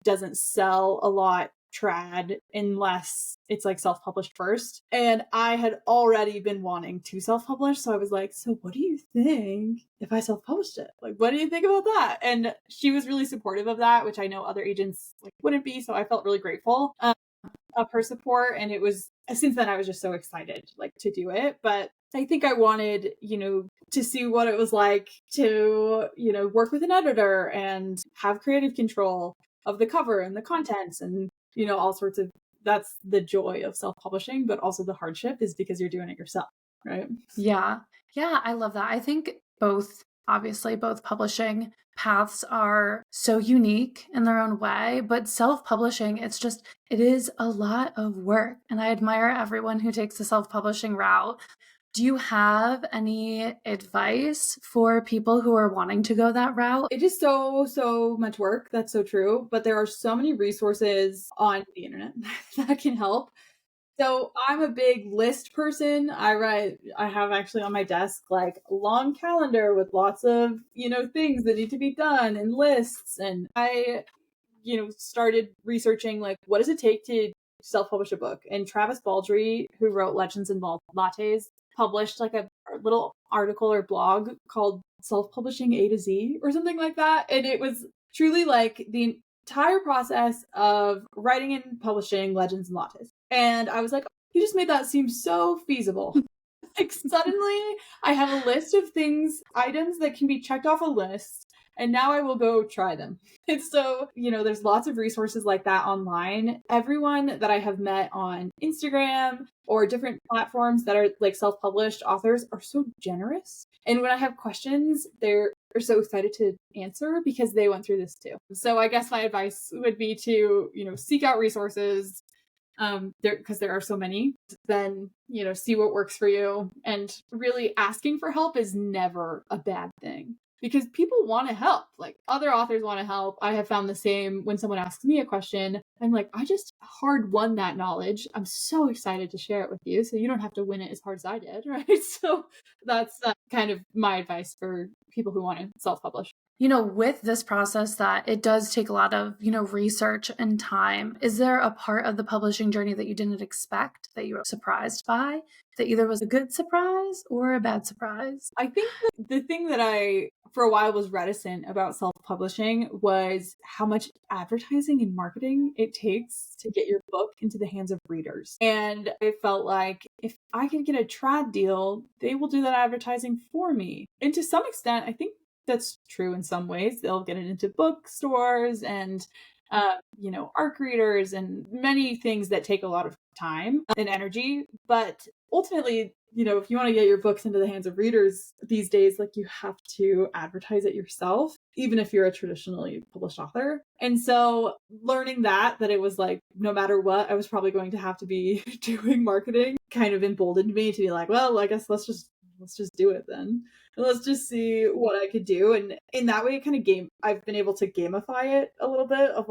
doesn't sell a lot trad unless it's like self-published first. And I had already been wanting to self-publish. So I was like, so what do you think if I self-published it? Like, what do you think about that? And she was really supportive of that, which I know other agents wouldn't be. So I felt really grateful of her support. And it was, since then I was just so excited to do it. But I think I wanted, to see what it was like to, work with an editor and have creative control of the cover and the contents and, all sorts of, that's the joy of self-publishing, but also the hardship is because you're doing it yourself, right? Yeah. Yeah, I love that. I think both publishing paths are so unique in their own way, but self-publishing, it is a lot of work. And I admire everyone who takes the self-publishing route. Do you have any advice for people who are wanting to go that route? It is so much work. That's so true. But there are so many resources on the internet that can help. So I'm a big list person. I have actually on my desk a long calendar with lots of, things that need to be done and lists. And I, started researching what does it take to self-publish a book. And Travis Baldree, who wrote Legends Involved Lattes, published a little article or blog called Self-Publishing A to Z or something like that. And it was truly the entire process of writing and publishing Legends and Lattes. And I was like, you just made that seem so feasible. Suddenly I have a list of items that can be checked off a list. And now I will go try them. And so, there's lots of resources like that online. Everyone that I have met on Instagram or different platforms that are self-published authors are so generous. And when I have questions, they're so excited to answer because they went through this too. So I guess my advice would be to, seek out resources, because there are so many, then, see what works for you. And really asking for help is never a bad thing. Because people want to help. Other authors want to help. I have found the same when someone asks me a question. I'm like, I just hard won that knowledge. I'm so excited to share it with you. So you don't have to win it as hard as I did, right? So that's kind of my advice for people who want to self-publish. With this process that it does take a lot of, research and time, is there a part of the publishing journey that you didn't expect, that you were surprised by, that either was a good surprise or a bad surprise? I think the thing that I, for a while, was reticent about self-publishing was how much advertising and marketing it takes to get your book into the hands of readers. And I felt like if I can get a trad deal, they will do that advertising for me. And to some extent, I think that's true in some ways. They'll get it into bookstores and, ARC readers and many things that take a lot of time and energy. But ultimately, if you want to get your books into the hands of readers these days, you have to advertise it yourself, even if you're a traditionally published author. And so learning that it was no matter what, I was probably going to have to be doing marketing kind of emboldened me to be well, I guess let's just do it then. Let's just see what I could do. And in that way, I've been able to gamify it a little bit of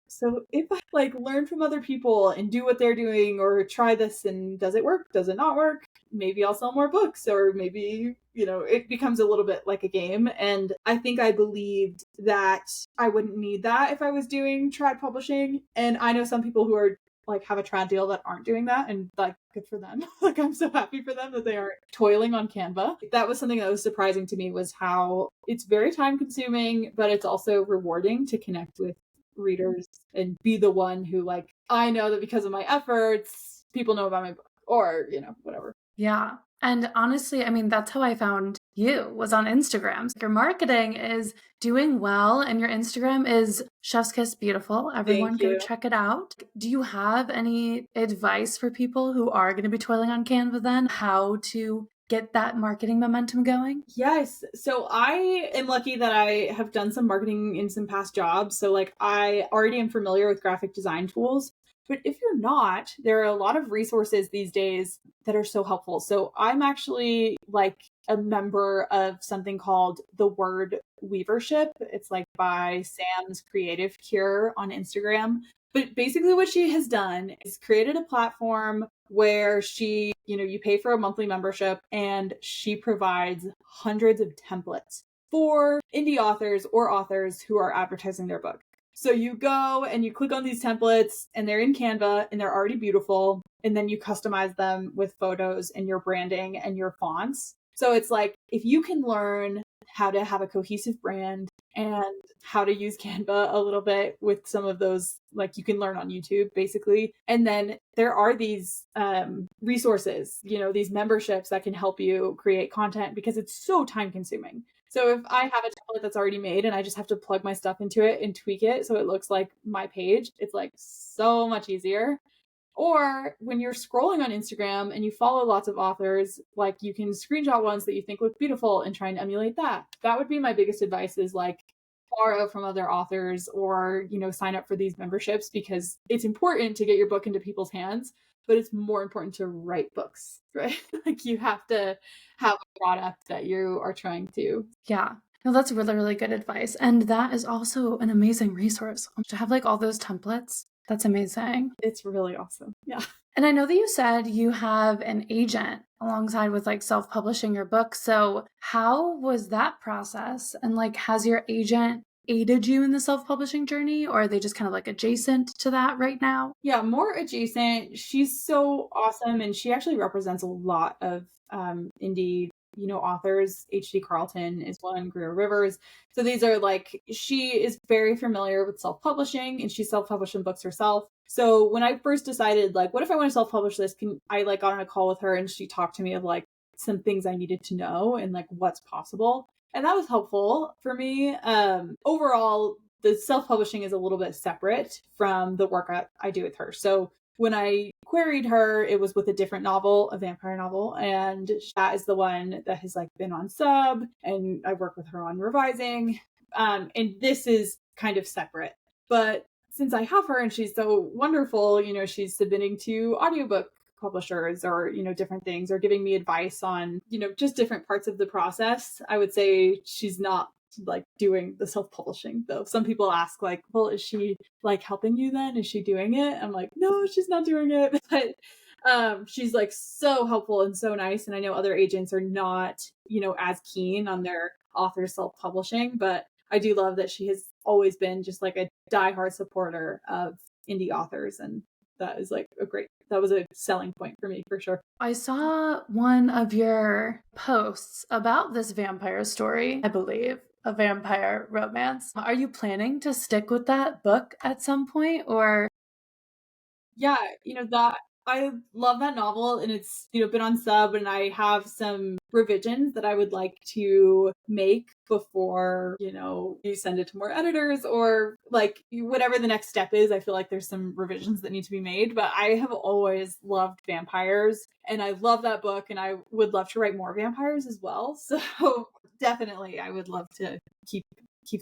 so if I learn from other people and do what they're doing or try this and does it work? Does it not work? Maybe I'll sell more books, or maybe, it becomes a little bit like a game. And I think I believed that I wouldn't need that if I was doing trad publishing. And I know some people who are like have a trad deal that aren't doing that, and like good for them. Like I'm so happy for them that they are toiling on Canva. That was something that was surprising to me, was how it's very time consuming, but it's also rewarding to connect with readers and be the one who, like, I know that because of my efforts, people know about my book, or, whatever. Yeah. And honestly, I mean, that's how I found you, was on Instagram. Your marketing is doing well and your Instagram is Chef's Kiss Beautiful. Everyone Thank go you. check it out. Do you have any advice for people who are going to be toiling on Canva then? How to get that marketing momentum going? Yes. So I am lucky that I have done some marketing in some past jobs. So like I already am familiar with graphic design tools. But if you're not, there are a lot of resources these days that are so helpful. So I'm actually like a member of something called the Word Weavership. It's like by Sam's Creative Cure on Instagram. But basically what she has done is created a platform where she, you pay for a monthly membership, and she provides hundreds of templates for indie authors or authors who are advertising their book. So you go and you click on these templates, and they're in Canva and they're already beautiful. And then you customize them with photos and your branding and your fonts. So it's like, if you can learn how to have a cohesive brand and how to use Canva a little bit with some of those, like you can learn on YouTube basically. And then there are these resources, these memberships that can help you create content, because it's so time consuming. So if I have a template that's already made and I just have to plug my stuff into it and tweak it so it looks like my page, it's like so much easier. Or when you're scrolling on Instagram and you follow lots of authors, like you can screenshot ones that you think look beautiful and try and emulate that. That would be my biggest advice, is like borrow from other authors, or, sign up for these memberships, because it's important to get your book into people's hands, but it's more important to write books, right? Like you have to have a product that you are trying to. Yeah. No, that's really, really good advice. And that is also an amazing resource to have, like all those templates. That's amazing. It's really awesome. Yeah. And I know that you said you have an agent alongside with like self-publishing your book. So how was that process? And like, has your agent aided you in the self-publishing journey, or are they just kind of like adjacent to that right now? Yeah, more adjacent. She's so awesome, and she actually represents a lot of indie, authors. H.D. Carlton is one, Greer Rivers. So these are like, she is very familiar with self-publishing, and she's self-published books herself. So when I first decided, like, what if I want to self-publish this? I like got on a call with her, and she talked to me of like some things I needed to know and like what's possible. And that was helpful for me. Overall, the self-publishing is a little bit separate from the work I do with her. So when I queried her, it was with a different novel, a vampire novel, and that is the one that has like been on sub, and I work with her on revising. And this is kind of separate. But since I have her and she's so wonderful, she's submitting to audiobook publishers, or different things, or giving me advice on just different parts of the process. I would say she's not like doing the self-publishing though. Some people ask like, well, is she like helping you then? Is she doing it? I'm like, no, she's not doing it. But she's like so helpful and so nice. And I know other agents are not, as keen on their authors self-publishing, but I do love that she has always been just like a diehard supporter of indie authors. And that is like that was a selling point for me for sure. I saw one of your posts about this vampire story, I believe, a vampire romance. Are you planning to stick with that book at some point, or? Yeah, that I love that novel, and it's, been on sub, and I have some revisions that I would like to make before, you send it to more editors, or like whatever the next step is. I feel like there's some revisions that need to be made, but I have always loved vampires, and I love that book, and I would love to write more vampires as well. So definitely I would love to keep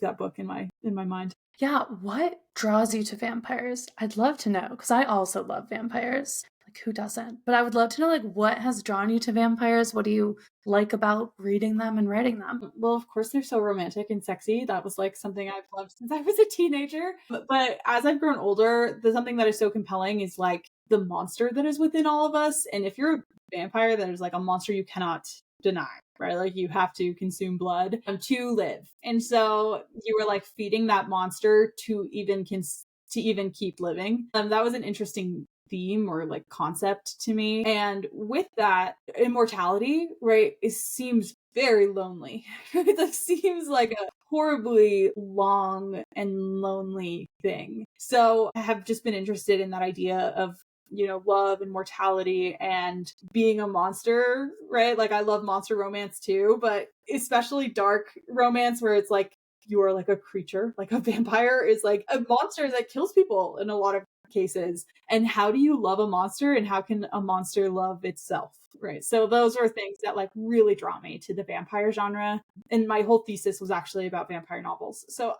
that book in my mind. Yeah, what draws you to vampires? I'd love to know, because I also love vampires. Like, who doesn't? But I would love to know, like, what has drawn you to vampires? What do you like about reading them and writing them? Well, of course, they're so romantic and sexy. That was like something I've loved since I was a teenager. But as I've grown older, the something that is so compelling is like the monster that is within all of us. And if you're a vampire, there's like a monster you cannot deny, right? Like you have to consume blood to live. And so you were like feeding that monster to even keep living. That was an interesting theme or like concept to me. And with that, immortality, right, it seems very lonely. It like seems like a horribly long and lonely thing. So I have just been interested in that idea of, you know, love and mortality and being a monster, right? Like I love monster romance too, but especially dark romance where it's like you are like a creature, like a vampire is like a monster that kills people in a lot of cases. And how do you love a monster and how can a monster love itself? Right. So those are things that like really draw me to the vampire genre. And my whole thesis was actually about vampire novels. So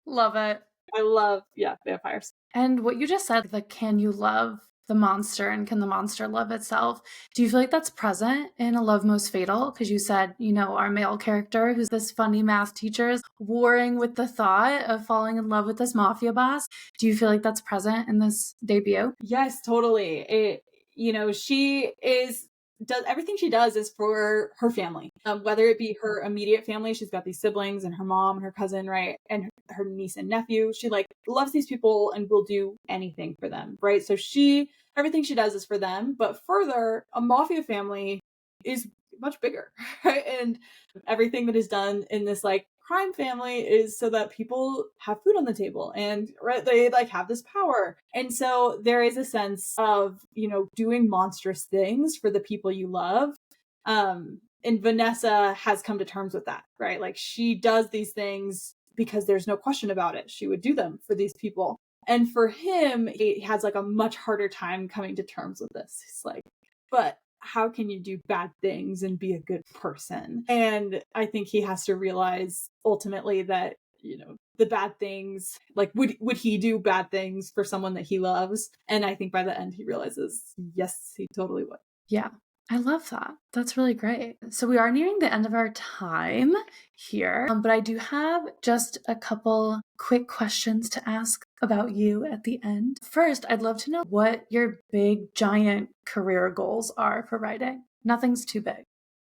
Love it. I love, yeah, vampires. And what you just said, like, can you love the monster and can the monster love itself? Do you feel like that's present in A Love Most Fatal? Because you said, you know, our male character, who's this funny math teacher, is warring with the thought of falling in love with this mafia boss. Do you feel like that's present in this debut? Yes, totally. It, you know, she is does everything she does is for her family, whether it be her immediate family. She's got these siblings and her mom and her cousin, right, and her niece and nephew. She like loves these people and will do anything for them, right? So she everything she does is for them. But further, a mafia family is much bigger, right? And everything that is done in this like crime family is so that people have food on the table and right they like have this power. And so there is a sense of, you know, doing monstrous things for the people you love. And Vanessa has come to terms with that, right? Like she does these things because there's no question about it. She would do them for these people. And for him, he has like a much harder time coming to terms with this. He's like, but how can you do bad things and be a good person? And I think he has to realize ultimately that, you know, the bad things, like would he do bad things for someone that he loves? And I think by the end he realizes, yes, he totally would. Yeah. I love that. That's really great. So we are nearing the end of our time here, but I do have just a couple quick questions to ask about you at the end. First, I'd love to know what your big, giant career goals are for writing. Nothing's too big.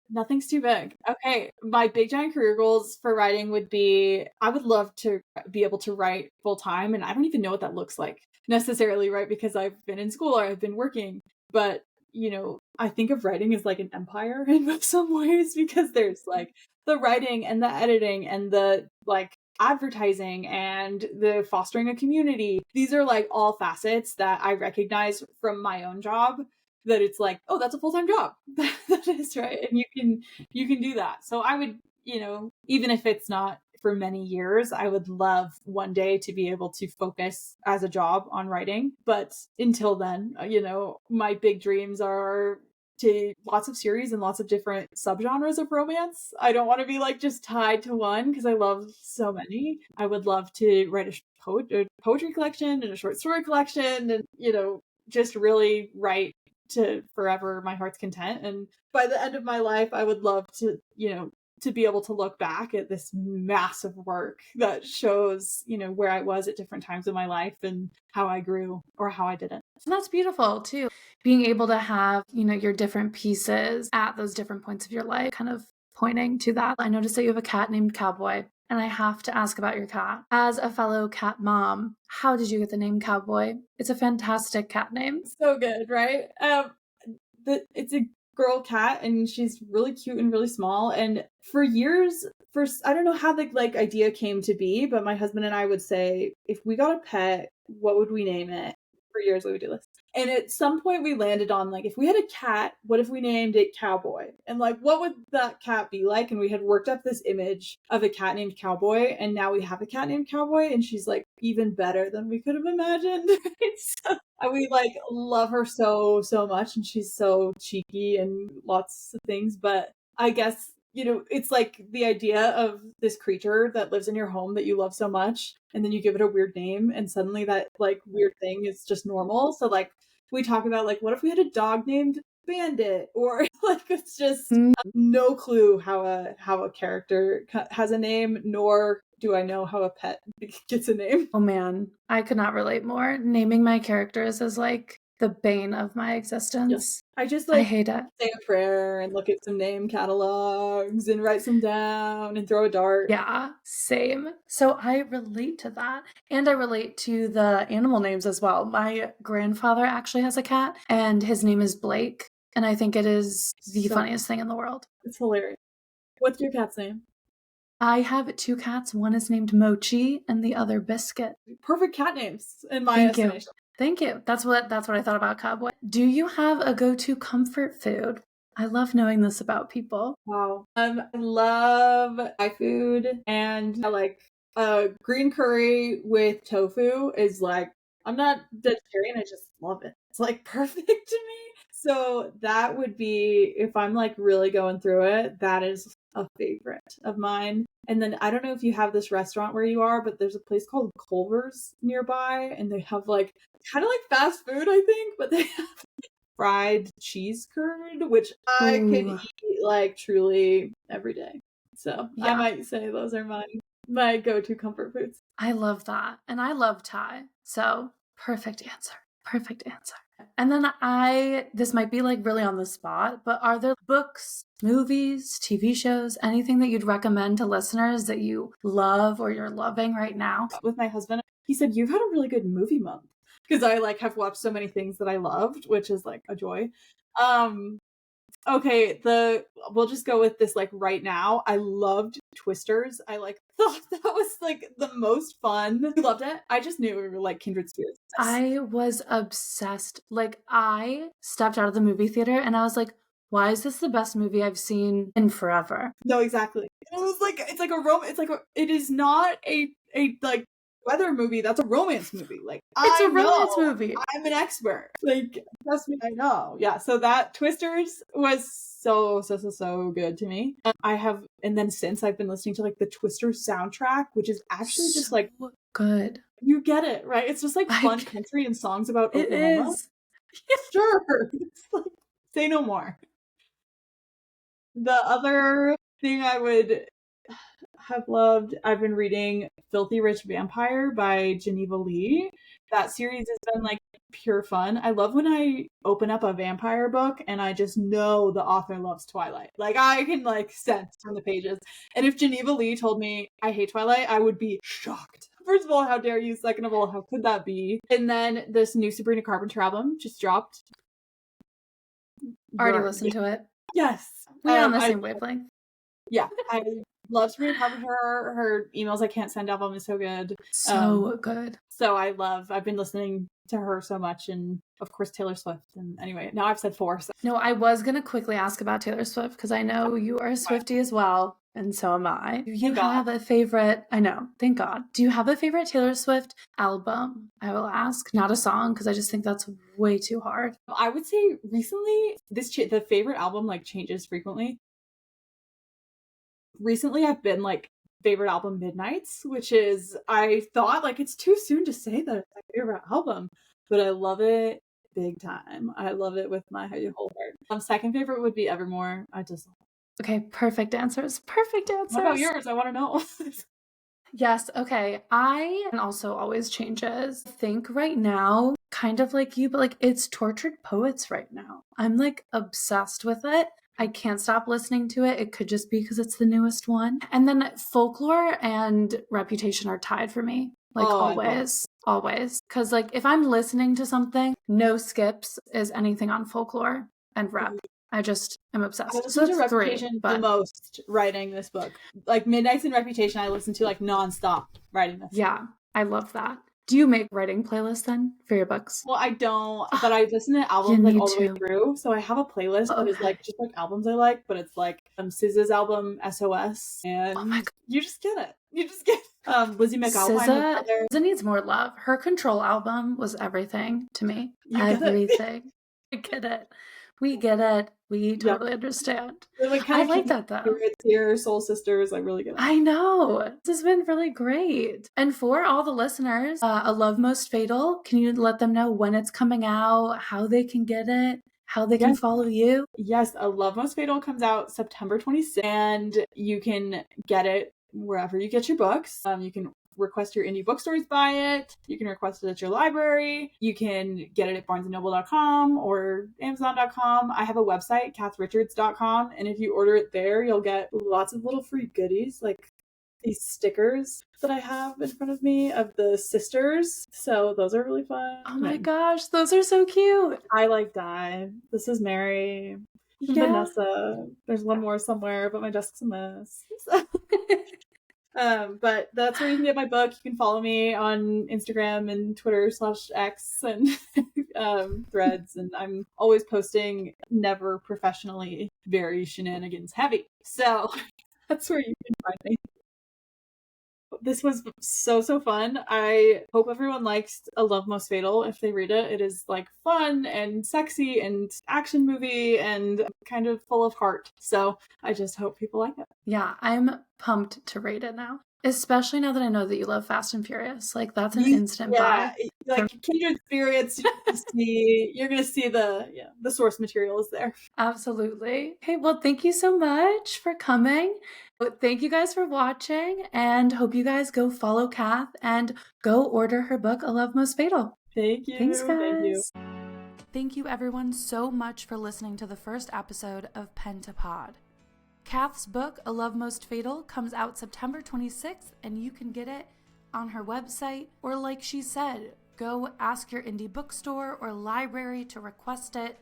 Nothing's too big. Okay. My big giant career goals for writing would be I would love to be able to write full time. And I don't even know what that looks like necessarily, right? Because I've been in school or I've been working. But, you know, I think of writing as like an empire in some ways because there's like the writing and the editing and the like advertising and the fostering a community. These are like all facets that I recognize from my own job that it's like, oh, that's a full-time job. That is right. And you can do that. So I would, you know, even if it's not for many years, I would love one day to be able to focus as a job on writing. But until then, you know, my big dreams are to lots of series and lots of different subgenres of romance. I don't want to be like just tied to one because I love so many. I would love to write a poetry collection and a short story collection and, you know, just really write to forever my heart's content. And by the end of my life, I would love to, you know, to be able to look back at this massive work that shows, you know, where I was at different times in my life and how I grew or how I didn't. And that's beautiful too. Being able to have, you know, your different pieces at those different points of your life, kind of pointing to that. I noticed that you have a cat named Cowboy, and I have to ask about your cat. As a fellow cat mom, how did you get the name Cowboy? It's a fantastic cat name. So good, right? It's a girl cat and she's really cute and really small. And for years, I don't know how the like idea came to be, but my husband and I would say, if we got a pet, what would we name it? For years we would do this. And at some point we landed on like, if we had a cat, what if we named it Cowboy? And like, what would that cat be like? And we had worked up this image of a cat named Cowboy, and now we have a cat named Cowboy, and she's like even better than we could have imagined. And we like love her so much, and she's so cheeky and lots of things. But I guess, you know, it's like the idea of this creature that lives in your home that you love so much, and then you give it a weird name, and suddenly that like weird thing is just normal. So like we talk about like, what if we had a dog named Bandit? Or like it's just no clue how a character has a name, nor do I know how a pet gets a name. Oh man, I could not relate more. Naming my characters is like the bane of my existence. Yes. I just I hate it. say a prayer and look at some name catalogs and write some down and throw a dart. Yeah, same. So I relate to that. And I relate to the animal names as well. My grandfather actually has a cat and his name is Blake. And I think it is the funniest thing in the world. It's hilarious. What's your cat's name? I have 2 cats. One is named Mochi and the other Biscuit. Perfect cat names in my estimation. Thank you. That's what I thought about Cowboy. Do you have a go-to comfort food? I love knowing this about people. Wow. I love Thai food, and I like green curry with tofu is like, I'm not vegetarian, I just love it. It's like perfect to me. So that would be, if I'm like really going through it, that is a favorite of mine. And then I don't know if you have this restaurant where you are, but there's a place called Culver's nearby, and they have like kind of like fast food, I think, but they have fried cheese curd, which I could eat like truly every day. So yeah. I might say those are my go-to comfort foods. I love that. And I love Thai. So perfect answer. Perfect answer. And then this might be like really on the spot, but are there books, movies, TV shows, anything that you'd recommend to listeners that you love or you're loving right now? With my husband, he said, you've had a really good movie month. Because I like have watched so many things that I loved, which is like a joy. Okay, we'll just go with this like right now. I loved Twisters. I like thought that was like the most fun. You loved it? I just knew we were like kindred spirits. I was obsessed. Like I stepped out of the movie theater and I was like, why is this the best movie I've seen in forever? No, exactly. It was like it is not a like weather movie. That's a romance movie. Like it's a romance movie. I'm an expert. Like trust me, I know. Yeah. So that Twisters was so good to me. And then since I've been listening to like the Twisters soundtrack, which is actually just like good. You get it, right? It's just like fun country and songs about Oklahoma. It is. Sure. It's like, say no more. The other thing I would have loved, I've been reading Filthy Rich Vampire by Geneva Lee. That series has been like pure fun. I love when I open up a vampire book and I just know the author loves Twilight. Like I can like sense from the pages. And if Geneva Lee told me I hate Twilight, I would be shocked. First of all, how dare you? Second of all, how could that be? And then this new Sabrina Carpenter album just dropped. Already listened to it. Yes. We're on the same wavelength. Yeah. I love Sabrina Carpenter. Her Emails I Can't Send album is so good. So good. So I've been listening to her so much, and of course Taylor Swift. And anyway, now I've said 4. So. No, I was going to quickly ask about Taylor Swift because I know you are a Swiftie as well. And so am I. Do you have a favorite? I know. Thank God. Do you have a favorite Taylor Swift album? I will ask. Not a song, because I just think that's way too hard. I would say recently, the favorite album like changes frequently. Recently, I've been like favorite album Midnights, which is, I thought like it's too soon to say that it's my favorite album, but I love it big time. I love it with my whole heart. Second favorite would be Evermore. I just love it. Okay, perfect answers. Perfect answers. What about yours? I want to know. Yes, okay. And also always changes. I think right now, kind of like you, but like it's Tortured Poets right now. I'm like obsessed with it. I can't stop listening to it. It could just be because it's the newest one. And then Folklore and Reputation are tied for me. Like always. Because like if I'm listening to something, no skips is anything on Folklore and Rep. I'm obsessed. I listened to Reputation the most writing this book. Like Midnights and Reputation, I listen to like nonstop writing this. Yeah, I love that. Do you make writing playlists then for your books? Well, I don't, but I listen to albums like all the way through. So I have a playlist that is like just like albums I like, but it's like SZA's album SOS, and oh my God. You just get it. Lizzie McAlpine. SZA needs more love. Her Control album was everything to me. Everything. I get it. We get it. We totally understand. Like I like that though. Here, Soul Sisters, I really get it. I know. This has been really great. And for all the listeners, A Love Most Fatal, can you let them know when it's coming out, how they can get it, how they can follow you? Yes, A Love Most Fatal comes out September 26th, and you can get it wherever you get your books. You can request your indie bookstores buy it. You can request it at your library. You can get it at barnesandnoble.com or amazon.com. I have a website, kathrichards.com. And if you order it there, you'll get lots of little free goodies like these stickers that I have in front of me of the sisters. So those are really fun. Oh my gosh, those are so cute. I like Di. This is Mary. Yeah. Vanessa. There's one more somewhere, but my desk's a mess. But that's where you can get my book. You can follow me on Instagram and Twitter /X and Threads. And I'm always posting, never professionally, very shenanigans heavy. So that's where you can find me. This was so fun. I hope everyone likes A Love Most Fatal if they read it. It is like fun and sexy and action movie and kind of full of heart. So I just hope people like it. Yeah, I'm pumped to read it now. Especially now that I know that you love Fast and Furious. Like, that's an instant buy. Like kindred spirits, you're gonna see the source material is there. Absolutely. Okay, well, thank you so much for coming. Thank you guys for watching, and hope you guys go follow Kath and go order her book, A Love Most Fatal. Thank you. Thanks, guys. Thank you. Thank you, everyone, so much for listening to the first episode of Pen to Pod. Kath's book, A Love Most Fatal, comes out September 26th, and you can get it on her website, or like she said, go ask your indie bookstore or library to request it,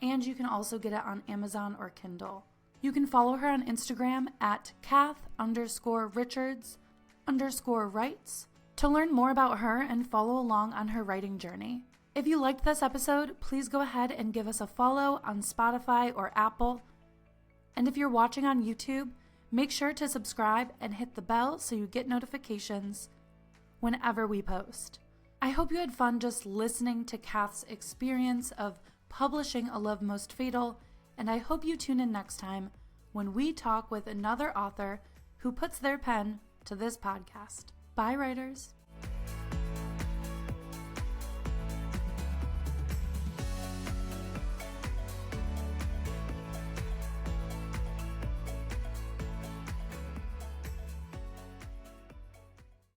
and you can also get it on Amazon or Kindle. You can follow her on Instagram at Kath_Richards_writes to learn more about her and follow along on her writing journey. If you liked this episode, please go ahead and give us a follow on Spotify or Apple. And if you're watching on YouTube, make sure to subscribe and hit the bell so you get notifications whenever we post. I hope you had fun just listening to Kath's experience of publishing A Love Most Fatal, and I hope you tune in next time when we talk with another author who puts their pen to this podcast. Bye, writers.